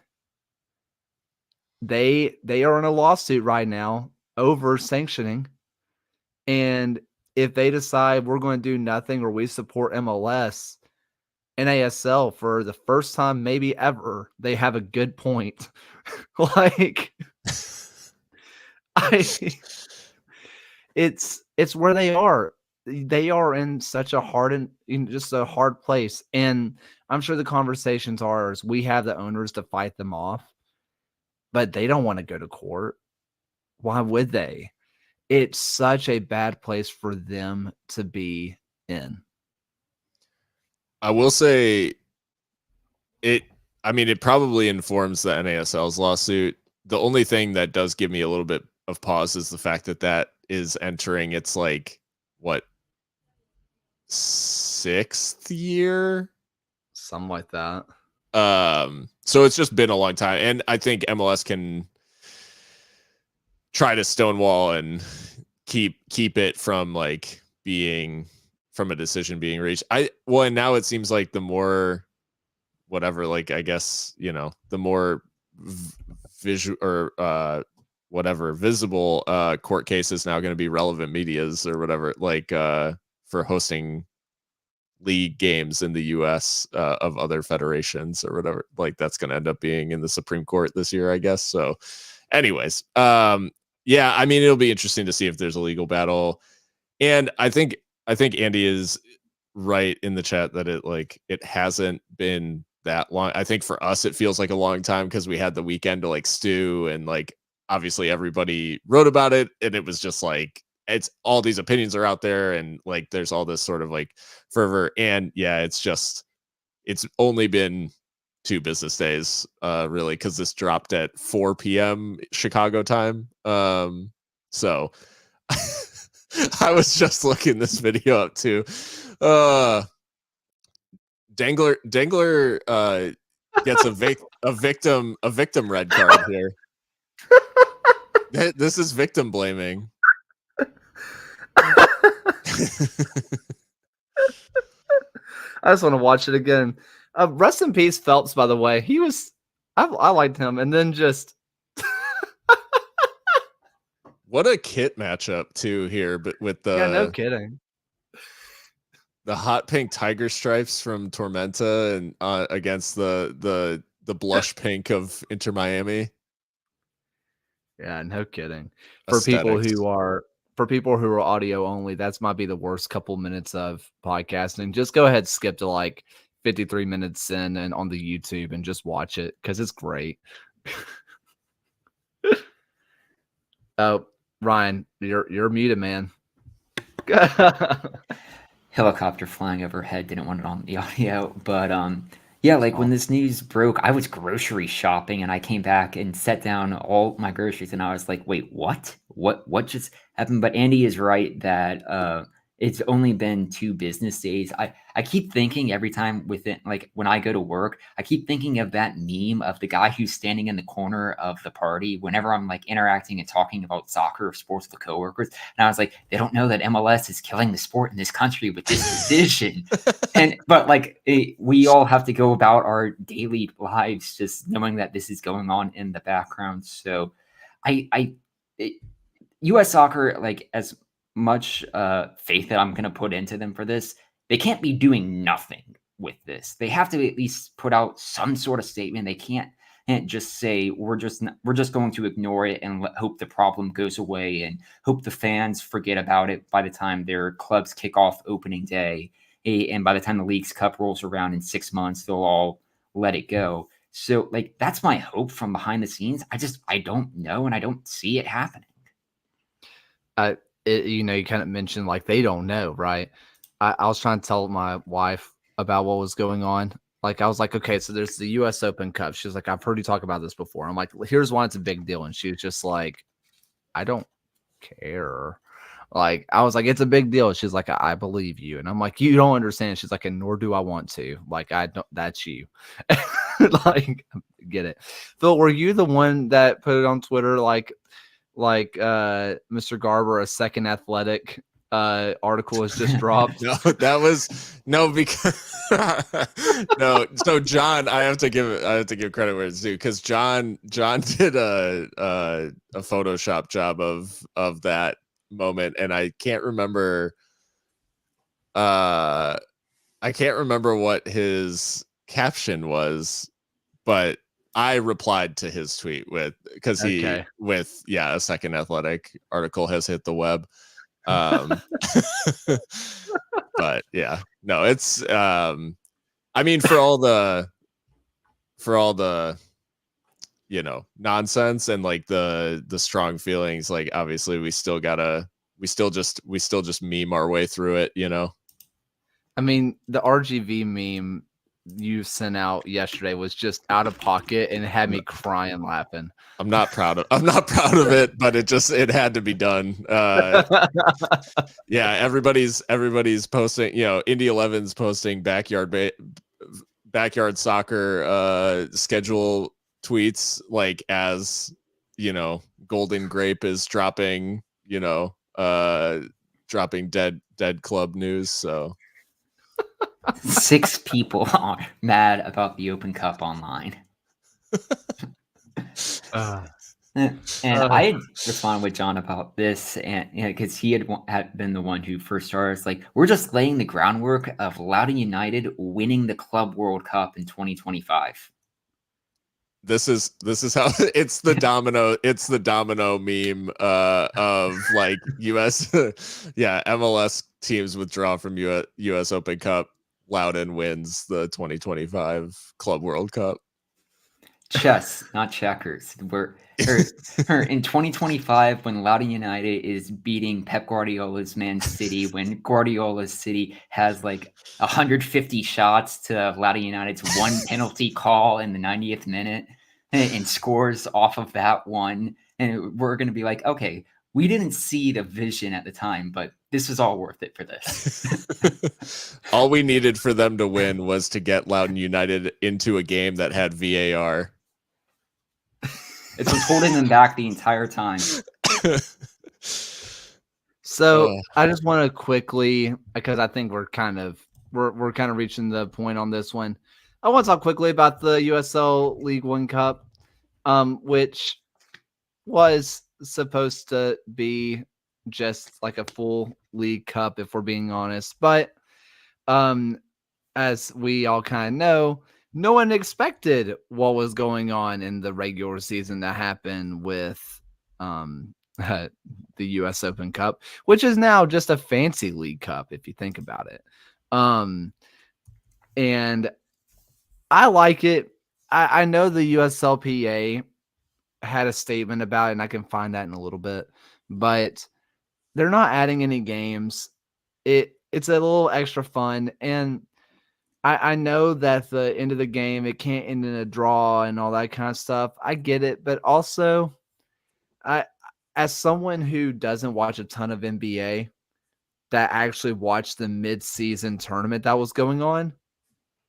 They are in a lawsuit right now over sanctioning. And if they decide we're going to do nothing or we support MLS, NASL, for the first time maybe ever, they have a good point. Like, it's where they are. They are in such a hard place. And I'm sure the conversations are is we have the owners to fight them off, but they don't want to go to court. Why would they? It's such a bad place for them to be in. I will say it probably informs the NASL's lawsuit. The only thing that does give me a little bit of pause is the fact that is entering its like what 6th year, something like that. So it's just been a long time, and I think MLS can try to stonewall and keep it from like being from a decision being reached. And now it seems like the more whatever, like I guess, you know, the more visual or visible court case is now going to be relevant medias or whatever, like for hosting league games in the US of other federations or whatever. Like that's going to end up being in the Supreme Court this year, I guess. So anyways, yeah, I mean, it'll be interesting to see if there's a legal battle. And I think Andy is right in the chat that it hasn't been that long. I think for us, it feels like a long time because we had the weekend to like stew, and like obviously everybody wrote about it, and it was just like, it's all these opinions are out there, and like there's all this sort of like fervor. And yeah, it's only been 2 business days really, because this dropped at 4 p.m. Chicago time. So I was just looking this video up too. Dangler gets a victim red card here. This is victim blaming. I just want to watch it again. Rest in peace, Phelps, by the way. I liked him. And then just what a kit matchup too here, but with the no kidding. The hot pink tiger stripes from Tormenta and against the blush pink of Inter Miami. Yeah, no kidding. For people who are audio only, that's might be the worst couple minutes of podcasting. Just go ahead, skip to like 53 minutes in and on the YouTube and just watch it because it's great. Oh, Ryan, you're muted, man. Helicopter flying overhead, didn't want it on the audio, but yeah, like when this news broke, I was grocery shopping and I came back and set down all my groceries and I was like, wait, what just happened? But Andy is right that it's only been 2 business days. I keep thinking every time like when I go to work, I keep thinking of that meme of the guy who's standing in the corner of the party whenever I'm like interacting and talking about soccer or sports with coworkers. And I was like, they don't know that MLS is killing the sport in this country with this decision. But like we all have to go about our daily lives just knowing that this is going on in the background. So US soccer, like as much faith that I'm going to put into them for this, they can't be doing nothing with this. They have to at least put out some sort of statement. They can't just say we're just going to ignore it and hope the problem goes away and hope the fans forget about it by the time their clubs kick off opening day and by the time the League's Cup rolls around in 6 months, they'll all let it go. So, like, that's my hope from behind the scenes. I don't know, and I don't see it happening. You kind of mentioned like they don't know, right? I was trying to tell my wife about what was going on. Like, I was like, okay, so there's the US Open Cup. She's like, I've heard you talk about this before. I'm like, here's why it's a big deal. And she was just like, I don't care. Like, I was like, it's a big deal. She's like, I believe you. And I'm like, you don't understand. She's like, and nor do I want to. Like, I don't, that's you. Like, get it. Phil, were you the one that put it on Twitter? Like Mr. Garber, a second athletic article has just dropped. No, that was because no. So John, I have to give credit where it's due, because John did a Photoshop job of that moment, and I can't remember what his caption was, but I replied to his tweet a second athletic article has hit the web. But yeah, no, it's I mean, for all the nonsense and like the strong feelings, like obviously we still just meme our way through it, I mean, the RGV meme you sent out yesterday was just out of pocket and it had me crying laughing. I'm not proud of it, but it had to be done. Yeah, everybody's posting, Indy 11's posting backyard soccer schedule tweets, like, as Golden Grape is dropping dead club news. So 6 people are mad about the Open Cup online. And I had responded with John about this, and because he had been the one who first started. It's like, we're just laying the groundwork of Loudoun United winning the Club World Cup in 2025. This is how it's the domino meme of like US MLS teams withdraw from US Open Cup. Loudoun wins the 2025 Club World Cup. Chess, not checkers. We're in 2025 when Loudoun United is beating Pep Guardiola's Man City, when Guardiola's City has like 150 shots to Loudoun United's one penalty call in the 90th minute and scores off of that one. And we're going to be like, okay, we didn't see the vision at the time, but this is all worth it for this. All we needed for them to win was to get Loudoun United into a game that had VAR. It was holding them back the entire time. So I just want to quickly, because I think we're kind of reaching the point on this one. I want to talk quickly about the USL League One Cup, which was supposed to be just like a full League Cup, if we're being honest. But as we all kind of know, no one expected what was going on in the regular season to happen with the US Open Cup, which is now just a fancy League Cup, if you think about it. And I like it. I know the USLPA had a statement about it, and I can find that in a little bit, but they're not adding any games. It's a little extra fun, and I know that the end of the game, it can't end in a draw and all that kind of stuff. I get it, but also, as someone who doesn't watch a ton of NBA, that actually watched the mid-season tournament that was going on,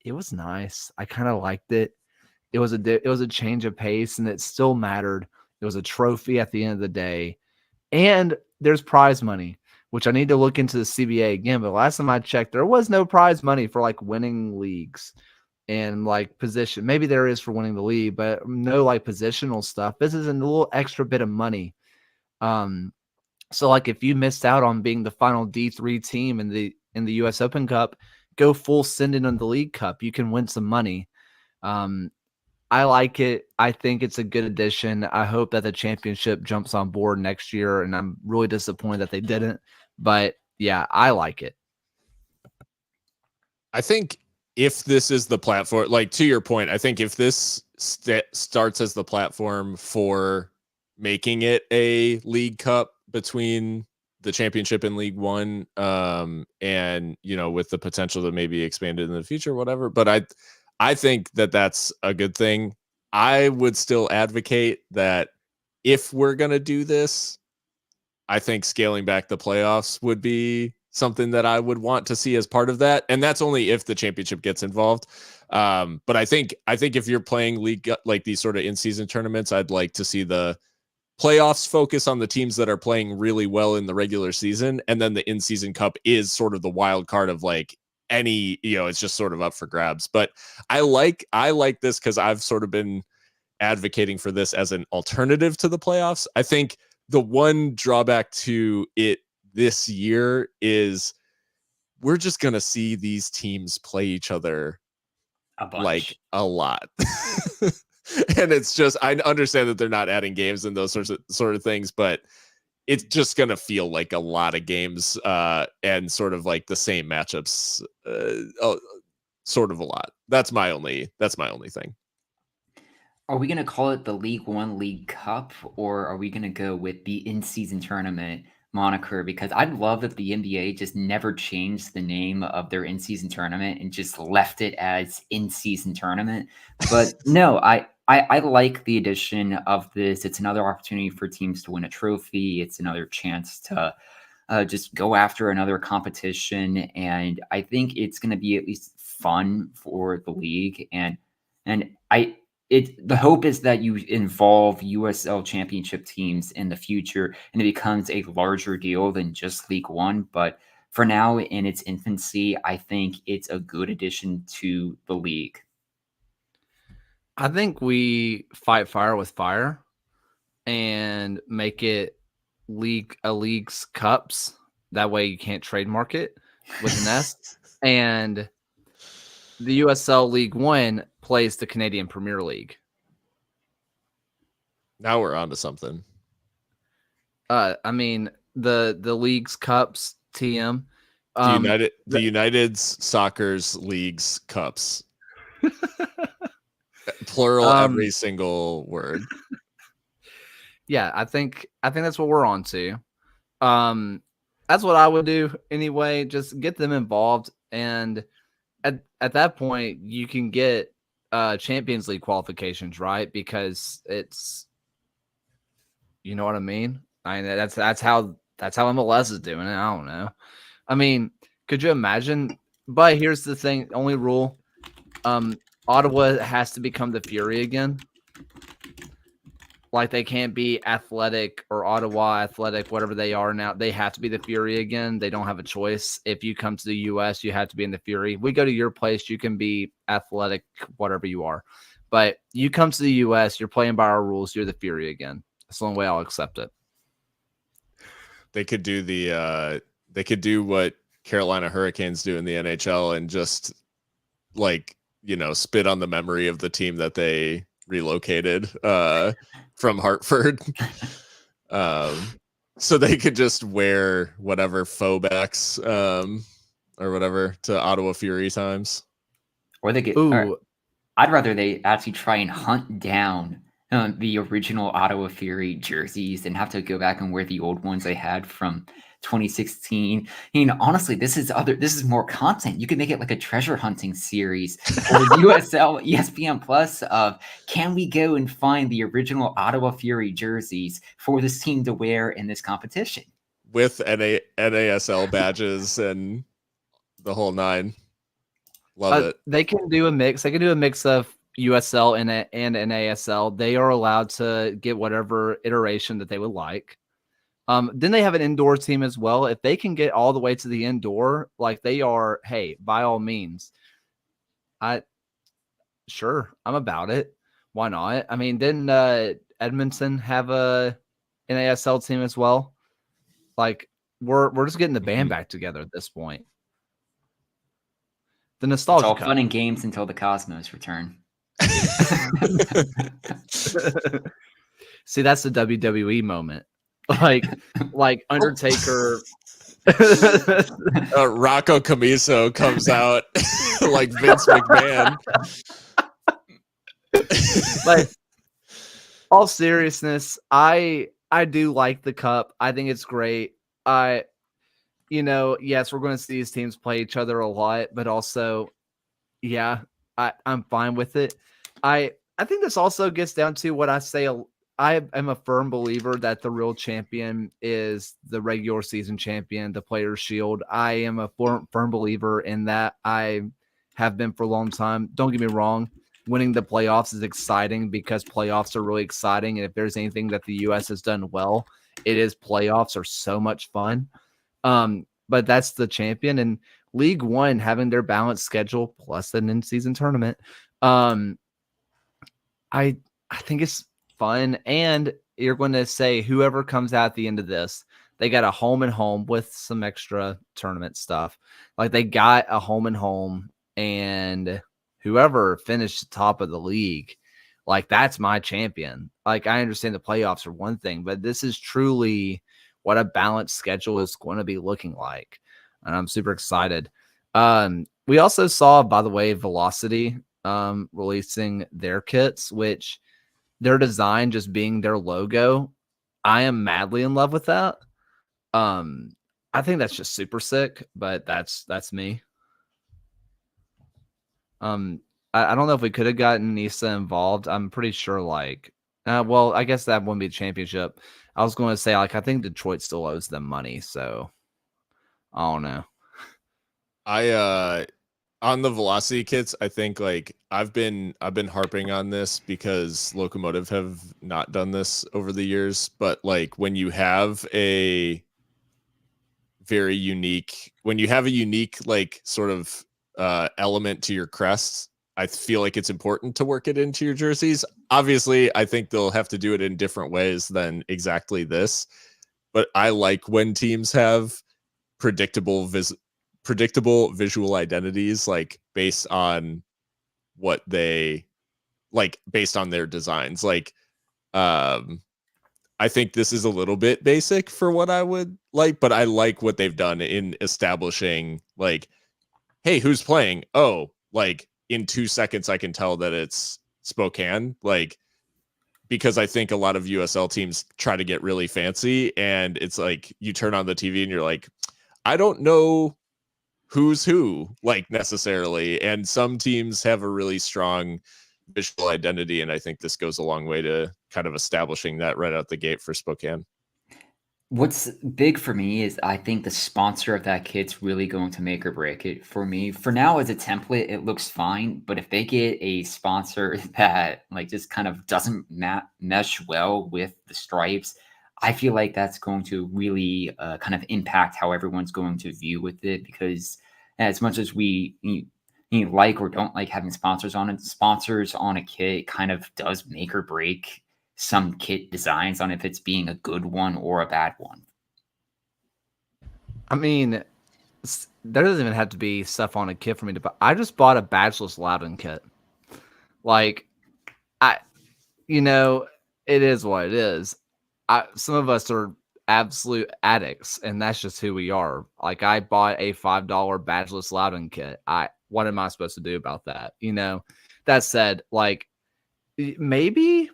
it was nice. I kind of liked it. It was a change of pace, and it still mattered. It was a trophy at the end of the day, and there's prize money, which I need to look into the CBA again. But last time I checked, there was no prize money for like winning leagues and like position. Maybe there is for winning the league, but no like positional stuff. This is a little extra bit of money. So like if you missed out on being the final D3 team in the US Open Cup, go full send in on the League Cup. You can win some money. I like it. I think it's a good addition. I hope that the championship jumps on board next year, and I'm really disappointed that they didn't. But yeah, I like it. I think if this is the platform, like to your point, I think if this starts as the platform for making it a League Cup between the championship and League One, and with the potential to maybe expand it in the future, whatever. But I think that that's a good thing. I would still advocate that if we're gonna do this, I think scaling back the playoffs would be something that I would want to see as part of that. And that's only if the championship gets involved. But I think if you're playing league, like these sort of in-season tournaments, I'd like to see the playoffs focus on the teams that are playing really well in the regular season. And then the in-season cup is sort of the wild card of like any, it's just sort of up for grabs. But I like this because I've sort of been advocating for this as an alternative to the playoffs. I think the one drawback to it this year is we're just going to see these teams play each other like a lot. And it's just, I understand that they're not adding games and those sort of things, but it's just going to feel like a lot of games and sort of like the same matchups sort of a lot. That's my only thing. Are we going to call it the League One League Cup, or are we going to go with the in-season tournament moniker? Because I'd love if the NBA just never changed the name of their in-season tournament and just left it as in-season tournament. But no, I like the addition of this. It's another opportunity for teams to win a trophy. It's another chance to just go after another competition. And I think it's going to be at least fun for the league. And the hope is that you involve USL championship teams in the future and it becomes a larger deal than just League One. But for now, in its infancy, I think it's a good addition to the league. I think we fight fire with fire and make it league's cups. That way you can't trademark it with an S. And the USL League One plays the Canadian Premier League. Now we're on to something. I mean, the league's cups, TM. The United's Soccer's League's Cups. Plural every single word. Yeah, I think that's what we're on to. That's what I would do anyway. Just get them involved, and at that point, you can get Champions League qualifications, right? Because it's, you know what I mean. I mean that's how MLS is doing it. I don't know. I mean, could you imagine? But here's the thing: only rule. Ottawa has to become the Fury again. Like they can't be Athletic or Ottawa Athletic, whatever they are now. They have to be the Fury again. They don't have a choice. If you come to the U.S., you have to be in the Fury. We go to your place, you can be Athletic, whatever you are. But you come to the U.S., you're playing by our rules. You're the Fury again. That's the only way I'll accept it. They could do what Carolina Hurricanes do in the NHL and just spit on the memory of the team that they relocated from Hartford. So they could just wear whatever faux backs or whatever to Ottawa Fury times. Or they get I'd rather they actually try and hunt down the original Ottawa Fury jerseys and have to go back and wear the old ones they had from 2016. Honestly, this is more content. You can make it like a treasure hunting series or USL ESPN Plus of can we go and find the original Ottawa Fury jerseys for this team to wear in this competition with NASL badges and the whole nine. Love it. They can do a mix. They can do a mix of USL and NASL. They are allowed to get whatever iteration that they would like. Then they have an indoor team as well. If they can get all the way to the indoor, like they are, hey, by all means, I'm about it. Why not? I mean, didn't Edmonton have a NASL team as well? Like we're just getting the band back together at this point. The nostalgia. It's all fun and games until the Cosmos return. See, that's the WWE moment. Like Undertaker Rocco Camiso comes out like Vince McMahon. Like, all seriousness, I do like the cup. I think it's great. Yes, we're going to see these teams play each other a lot, but also, yeah, I'm fine with it. I think this also gets down to what I say. I am a firm believer that the real champion is the regular season champion, the Players' Shield. I am a firm believer in that. I have been for a long time. Don't get me wrong. Winning the playoffs is exciting because playoffs are really exciting. And if there's anything that the U.S. has done well, it is playoffs are so much fun. But that's the champion. And League One having their balanced schedule plus an in-season tournament. I think it's fun. And you're going to say whoever comes out at the end of this, they got a home and home with some extra tournament stuff. Like they got a home and home, and whoever finished top of the league, like that's my champion. Like I understand the playoffs are one thing, but this is truly what a balanced schedule is going to be looking like. And I'm super excited. We also saw, by the way, Velocity releasing their kits, which their design just being their logo. I am madly in love with that. I think that's just super sick, but that's me. I don't know if we could have gotten Nisa involved. I'm pretty sure well, I guess that wouldn't be a championship. I was going to say, I think Detroit still owes them money, so I don't know. On the Velocity kits, I think I've been harping on this because Locomotive have not done this over the years, but when you have a unique sort of element to your crest, I feel like it's important to work it into your jerseys. Obviously, I think they'll have to do it in different ways than exactly this, but I like when teams have predictable visual identities, based on what they based on their designs. I think this is a little bit basic for what I would like, but I like what they've done in establishing hey, who's playing? Oh, in 2 seconds I can tell that it's Spokane, because I think a lot of USL teams try to get really fancy, and it's you turn on the TV and you're like, I don't know who's who necessarily, and some teams have a really strong visual identity, and I think this goes a long way to kind of establishing that right out the gate for Spokane. What's big for me is I think the sponsor of that kit's really going to make or break it for me. For now, as a template, it looks fine, but if they get a sponsor that just kind of doesn't mesh well with the stripes, I feel like that's going to really kind of impact how everyone's going to view with it, because as much as we like or don't like having sponsors on a kit kind of does make or break some kit designs on if it's being a good one or a bad one. I mean, there doesn't even have to be stuff on a kit for me to buy. I just bought a Badgeless Loudon kit. It is what it is. Some of us are absolute addicts, and that's just who we are. I bought a $5 Badgeless Loudon kit. What am I supposed to do about that? That said, maybe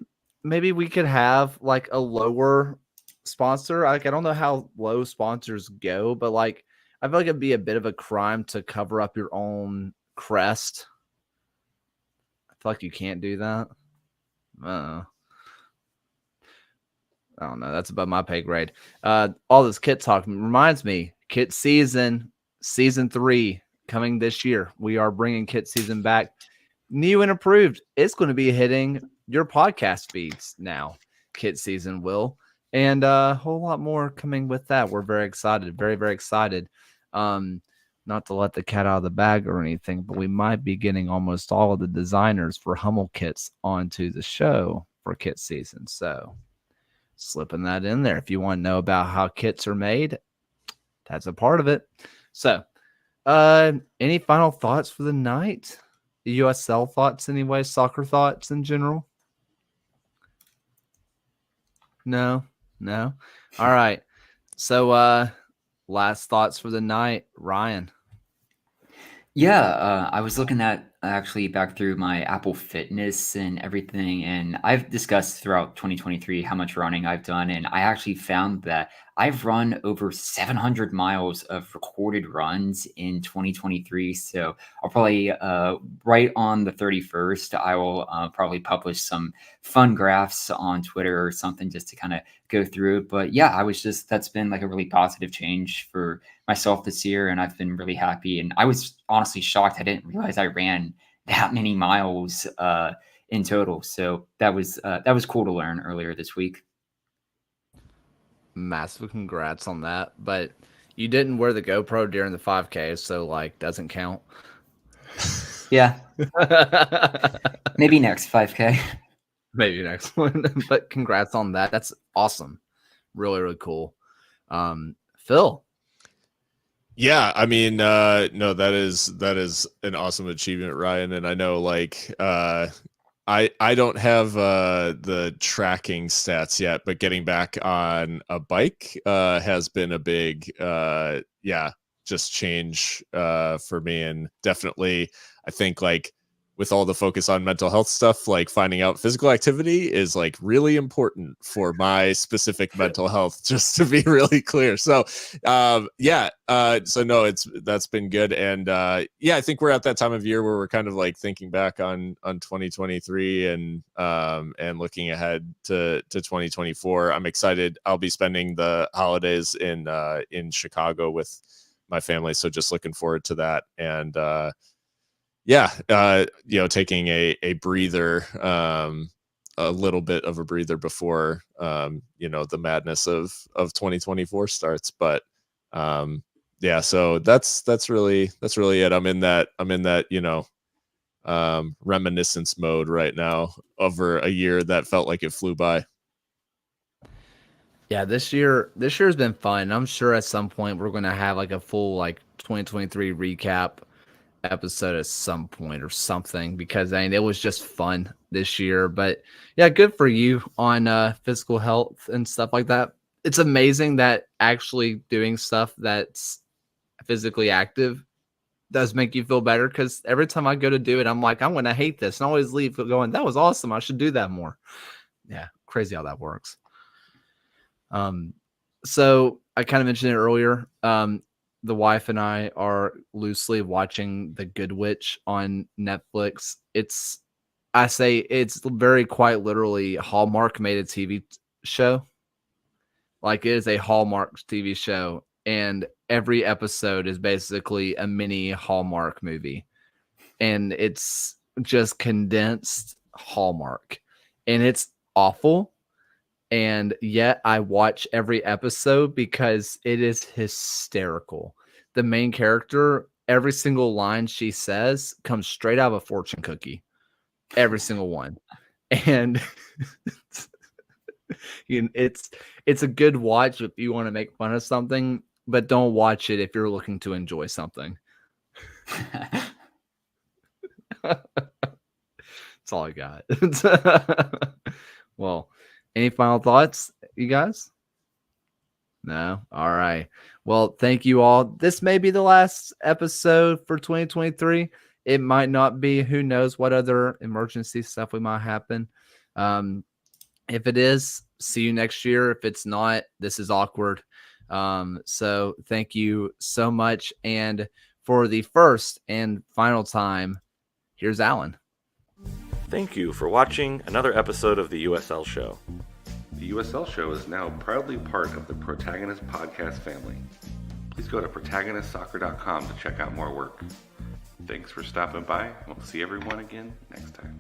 we could have a lower sponsor. I don't know how low sponsors go, but I feel like it'd be a bit of a crime to cover up your own crest. I feel like you can't do that. I don't know. That's above my pay grade. All this kit talk reminds me, kit season 3 coming this year. We are bringing kit season back. New and improved. It's going to be hitting your podcast feeds now. Kit season will. And a whole lot more coming with that. We're very excited. Very, very excited. Not to let the cat out of the bag or anything, but we might be getting almost all of the designers for Hummel kits onto the show for kit season. So slipping that in there. If you want to know about how kits are made, that's a part of it. So any final thoughts for the night? USL thoughts anyway? Soccer thoughts in general? No. All right. So last thoughts for the night, Ryan? Yeah, I was looking at actually back through my Apple Fitness and everything, and I've discussed throughout 2023 how much running I've done, and I actually found that I've run over 700 miles of recorded runs in 2023. So I'll probably, right on the 31st, I will probably publish some fun graphs on Twitter or something just to kind of go through it. But yeah, that's been like a really positive change for myself this year, and I've been really happy. And I was honestly shocked. I didn't realize I ran that many miles in total. So that was cool to learn earlier this week. Massive congrats on that. But you didn't wear the GoPro during the 5K, so like doesn't count. Yeah. Maybe next 5K. Maybe next one. But congrats on that. That's awesome. Really, really cool. Phil. Yeah, I mean, no, that is an awesome achievement, Ryan. And I know, like, I don't have the tracking stats yet, but getting back on a bike has been a big, just change for me. And definitely, I think, like, with all the focus on mental health stuff, like finding out physical activity is like really important for my specific mental health, just to be really clear. So, so no, that's been good. And I think we're at that time of year where we're kind of like thinking back on 2023 and looking ahead to 2024. I'm excited. I'll be spending the holidays in Chicago with my family. So just looking forward to that. And, taking a breather, a little bit of a breather before, the madness of 2024 starts. But, so that's really it. I'm in that, reminiscence mode right now over a year that felt like it flew by. Yeah, this year's been fun. I'm sure at some point we're going to have like a full like 2023 recap episode at some point or something, because I mean it was just fun this year. But yeah, good for you on physical health and stuff like that. It's amazing that actually doing stuff that's physically active does make you feel better, because every time I go to do it, I'm like, I'm gonna hate this, and I always leave going, that was awesome, I should do that more. Yeah, crazy how that works. So I kind of mentioned it earlier. The wife and I are loosely watching The Good Witch on Netflix. It's very quite literally Hallmark made a TV show. Like, it is a Hallmark TV show, and every episode is basically a mini Hallmark movie. And it's just condensed Hallmark. And it's awful. And yet I watch every episode because it is hysterical. The main character, every single line she says comes straight out of a fortune cookie. Every single one. And it's a good watch if you want to make fun of something, but don't watch it if you're looking to enjoy something. That's all I got. Well, any final thoughts, you guys? No? All right. Well, thank you all. This may be the last episode for 2023. It might not be. Who knows what other emergency stuff we might happen. If it is, see you next year. If it's not, this is awkward. So thank you so much. And for the first and final time, here's Alan. Thank you for watching another episode of the USL Show. The USL Show is now proudly part of the Protagonist podcast family. Please go to protagonistsoccer.com to check out more work. Thanks for stopping by. We'll see everyone again next time.